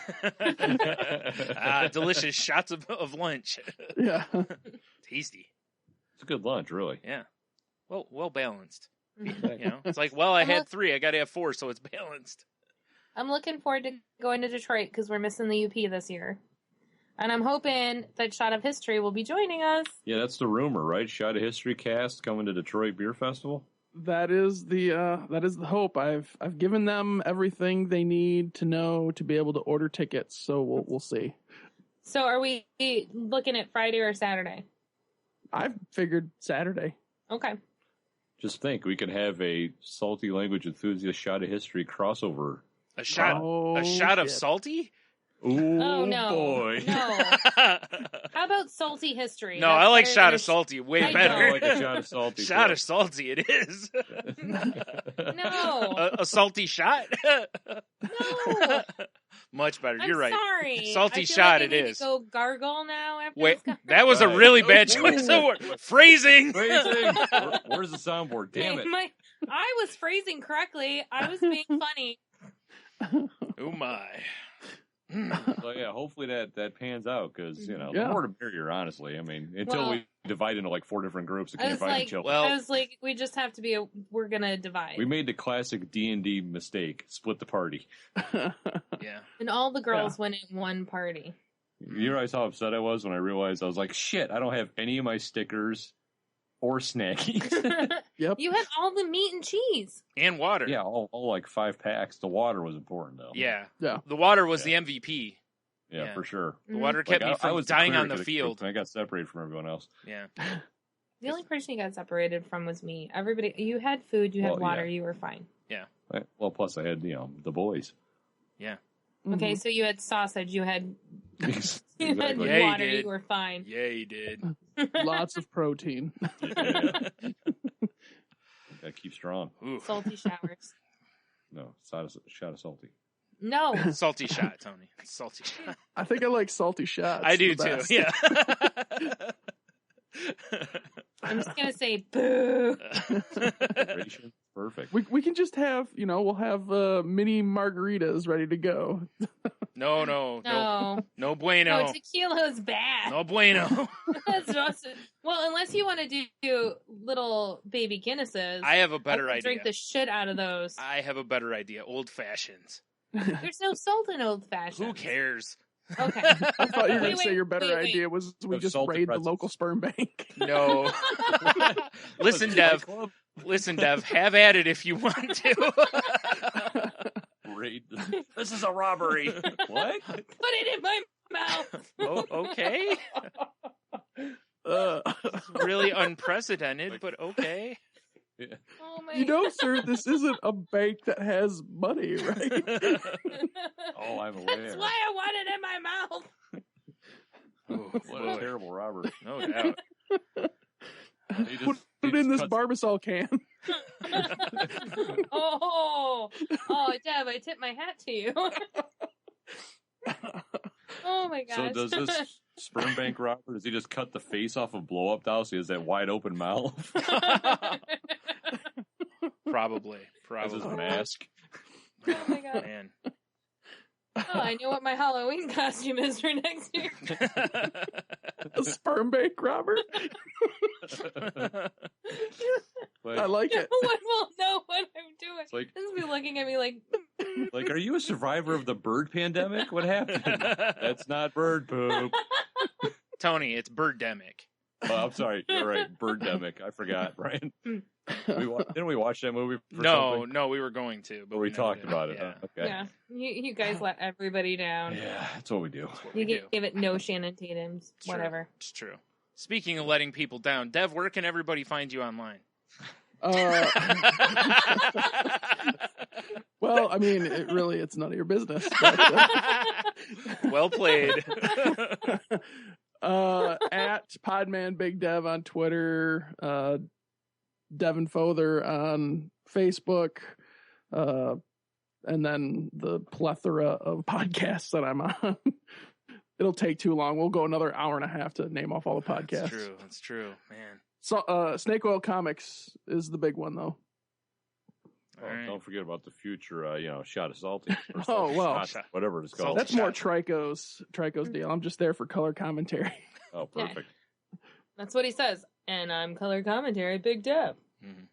Delicious shots of lunch.
Yeah.
Tasty.
It's a good lunch, really.
Yeah. Well balanced. It's like, well, I had 3, I got to have 4, so it's balanced.
I'm looking forward to going to Detroit because we're missing the UP this year. And I'm hoping that Shot of History will be joining us.
Yeah, that's the rumor, right? Shot of History cast coming to Detroit Beer Festival.
That is the hope. I've given them everything they need to know to be able to order tickets, so we'll see.
So are we looking at Friday or Saturday?
I've figured Saturday.
Okay.
Just think, we could have a Salty Language Enthusiast Shot of History crossover.
A shot of
shit.
salty?
Ooh,
Oh, no.
boy.
No. How about Salty History?
No,
That's
I like
better
shot
than
of salty way
I
better.
I like a shot of salty.
Shot
too.
of salty, it is.
No.
A salty shot?
No.
Much better.
I'm
You're right.
sorry.
Salty
I feel
shot
like I
it
need
is.
To go gargle now after
Wait,
this.
that was a
Right.
really bad choice of word. Phrasing.
Phrasing. Where's the soundboard? Damn it.
I was phrasing correctly. I was being funny.
Oh my.
So yeah, hopefully that pans out because the
Yeah.
more the merrier. Honestly, I mean, until
Well,
we divide into like 4 different groups that
I
can't
was
find
like,
each other.
Well-
I was like, we just have to be. We're gonna divide.
We made the classic D&D mistake: split the party.
Yeah.
And all the girls went in one party.
You realize how upset I was when I realized I was like, shit, I don't have any of my stickers or snackies.
Yep.
You had all the meat and cheese.
And water.
Yeah, all like 5 packs. The water was important though.
Yeah.
Yeah.
The water was
Yeah.
the MVP.
Yeah,
Yeah.
for sure.
The water kept
Like,
me from
was
dying
clear
on
to
the
group,
field.
and I got separated from everyone else.
Yeah.
The only person you got separated from was me. Everybody, you had food, you had
Well,
water,
yeah.
you were fine.
Well, plus I had the boys.
Okay, so you had sausage, you had
Exactly.
Yeah, you
water,
did.
you were fine.
Yeah, he did.
Lots of protein.
Gotta keep strong.
Ooh.
Salty showers.
No, shot of salty.
No.
Salty shot, Tony. Salty shot.
I think I like salty shots.
I do
the
too.
best.
Yeah.
I'm just gonna say boo.
Hydration, perfect.
We can just have, we'll have mini margaritas ready to go.
No
No.
bueno.
No, tequila's bad.
No bueno.
That's just, well, unless you want to do little baby Guinnesses.
I have a better
I could
idea.
drink the shit out of those.
I have a better idea. Old fashions.
There's no salt in old fashioned.
Who cares?
Okay.
I thought you were going to say
Wait,
your better
wait.
idea was we
Of
just
salted
raid the
pretzels.
local sperm bank.
No. Listen, Dev. Have at it if you want to.
Great. This is a robbery. What?
Put it in my mouth.
Oh, okay. Really unprecedented, but okay.
Oh my
Sir, this isn't a bank that has money, right?
Oh, I'm aware.
That's why I want it in my mouth.
Oh,
What
boy.
a terrible robbery.
No doubt.
He
Put it in this Barbasol can.
Oh, Deb, I tip my hat to you. Oh my gosh.
So does this sperm bank robber, does he just cut the face off of blow up doll so he has that wide open mouth?
Probably.
As his mask.
Oh my god.
Man.
Oh, I know what my Halloween costume is for next year.
A sperm bank robber?
Like,
I like
No
it.
one will know what I'm doing.
it's like,
This will be looking at me like,
are you a survivor of the bird pandemic? What happened? That's not bird poop.
Tony, it's birdemic.
Oh, I'm sorry. You're right. Birdemic. I forgot, Brian. Didn't we watch that movie? For something?
No, we were going to, but
Or we
never
talked
did.
about it.
Yeah.
Huh? Okay.
yeah, you guys let everybody down.
Yeah, that's what we do.
That's what
You
we do.
gave it no Shannon Tatum's,
It's true.
whatever.
It's true. Speaking of letting people down, Dev, where can everybody find you online?
Well, I mean, it's none of your business. But,
Well played.
at Podman Big Dev on Twitter, Devin Fother on Facebook, and then the plethora of podcasts that I'm on. it'll take too long. We'll go another hour and a half to name off all the podcasts.
That's true, man.
So, Snake Oil Comics is the big one, though.
Don't forget about the future, Shot of Salty.
Oh, well.
Whatever it's called.
That's more Trico's deal. I'm just there for color commentary.
Oh, perfect.
Yeah. That's what he says. And I'm color commentary, Big Dev.
Mm-hmm.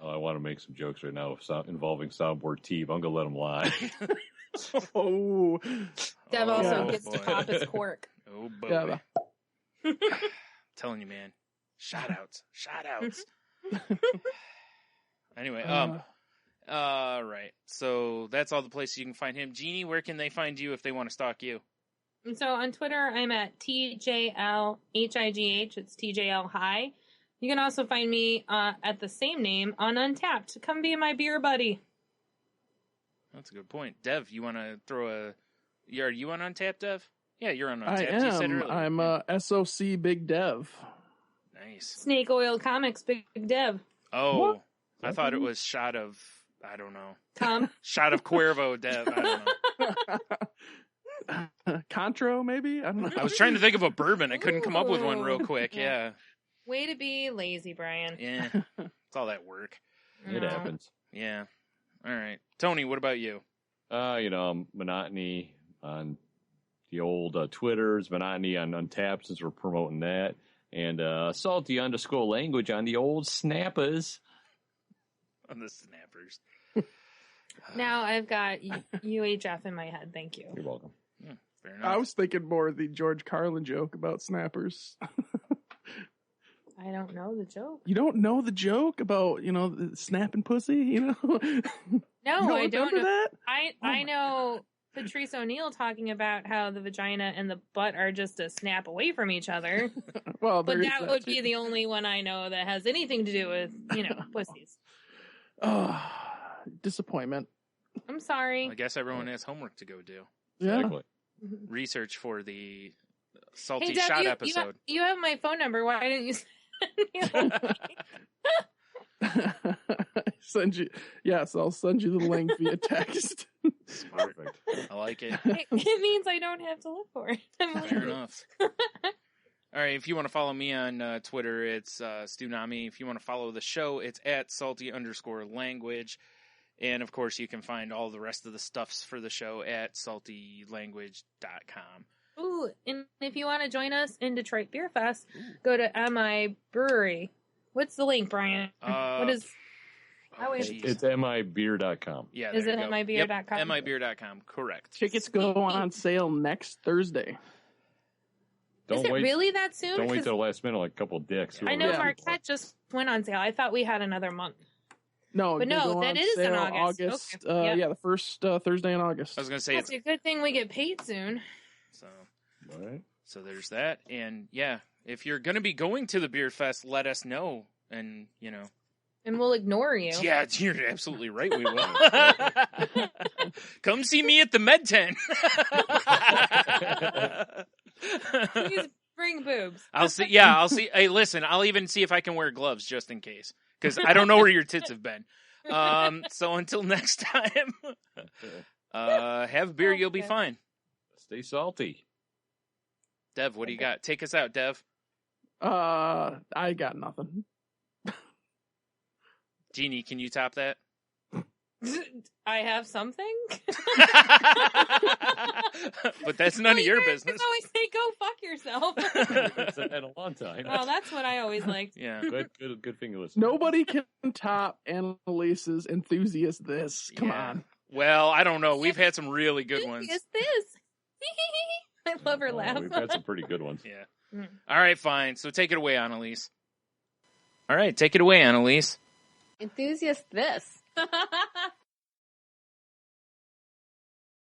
Oh, I want to make some jokes right now involving soundboard Teve. I'm going to let him lie.
Oh.
Dev also gets to pop his cork.
Oh, boy.
Yeah.
Telling you, man. Shout outs. Anyway, right. So that's all the places you can find him. Jeannie, where can they find you if they want to stalk you?
And so on Twitter, I'm at TJLHIGH. It's TJL High. You can also find me at the same name on Untapped. Come be my beer buddy.
That's a good point. Dev, you want to throw are you on Untapped, Dev? Yeah, you're on
I
Untapped. You said
am.
earlier.
I'm SOC Big Dev.
Nice.
Snake Oil Comics, Big Dev.
Oh,
What?
I thought it was shot of, I don't know.
Tom.
Shot of Cuervo, Dev. I don't know.
Contro, maybe? I don't know.
I was trying to think of a bourbon. I couldn't come up with one real quick. Yeah.
Way to be lazy, Brian.
Yeah. It's all that work.
It happens.
Yeah. All right. Tony, what about you?
Monotony on the old Twitters, Monotony on Untapped since we're promoting that, and salty_language on the old Snappers.
On the Snappers.
Now I've got UHF in my head. Thank you.
You're welcome.
Yeah, fair enough.
I was thinking more of the George Carlin joke about snappers.
I don't know the joke.
You don't know the joke about, the snapping pussy,
No, I don't
remember
know.
that?
I know Patrice O'Neill talking about how the vagina and the butt are just a snap away from each other.
Well,
But
there is
that would
too.
be the only one I know that has anything to do with, pussies.
Oh, disappointment.
I'm sorry.
I guess everyone has homework to go do.
Yeah.
Exactly.
Research for the Salty
Hey, Deb,
Shot
you
episode.
you have my phone number. Why didn't you send me a link?
Send you. Yes, I'll send you the link via text.
Perfect.
I like it.
It means I don't have to look for it.
Fair enough. All right, if you want to follow me on Twitter, it's Stunami. If you want to follow the show, it's at salty_language. And, of course, you can find all the rest of the stuffs for the show at saltylanguage.com.
Ooh, and if you want to join us in Detroit Beerfest, go to MI Brewery. What's the link, Brian? What is...
It's mibeer.com.
Yeah,
Is
there
it
you go.
mibeer.com?
Yep, mibeer.com, correct.
Tickets go on sale next Thursday.
Is it really that soon?
Don't wait till the last minute like a couple of dicks.
I know
Yeah.
Marquette just went on sale. I thought we had another month.
No,
But
they
no,
go
that
on
is in
sale
August. Okay. Yep.
Yeah, the first Thursday in August.
I was going to say
It's a good thing we get paid soon.
So there's that. And, yeah, if you're going to be going to the Beer Fest, let us know. And,
And we'll ignore you.
Yeah, you're absolutely right. We will. Come see me at the Med Tent.
Please bring boobs.
I'll see. Yeah, I'll see. Hey, listen, I'll even see if I can wear gloves just in case, because I don't know where your tits have been. So until next time, have a beer. You'll be fine.
Stay salty.
Dev, what do you got? Take us out, Dev.
I got nothing.
Jeannie, can you top that?
I have something?
But that's none of your business.
I always say, go fuck yourself.
It's been a long time.
Well, that's what I always liked.
Yeah.
Good thing to listen.
Nobody can top Annalise's enthusiast this. Come on.
Well, I don't know. We've had some really good ones.
It's this. I love her laugh.
We've had some pretty good ones.
Yeah. All right, fine. So take it away, Annalise. All right, take it away, Annalise.
Enthusiast this.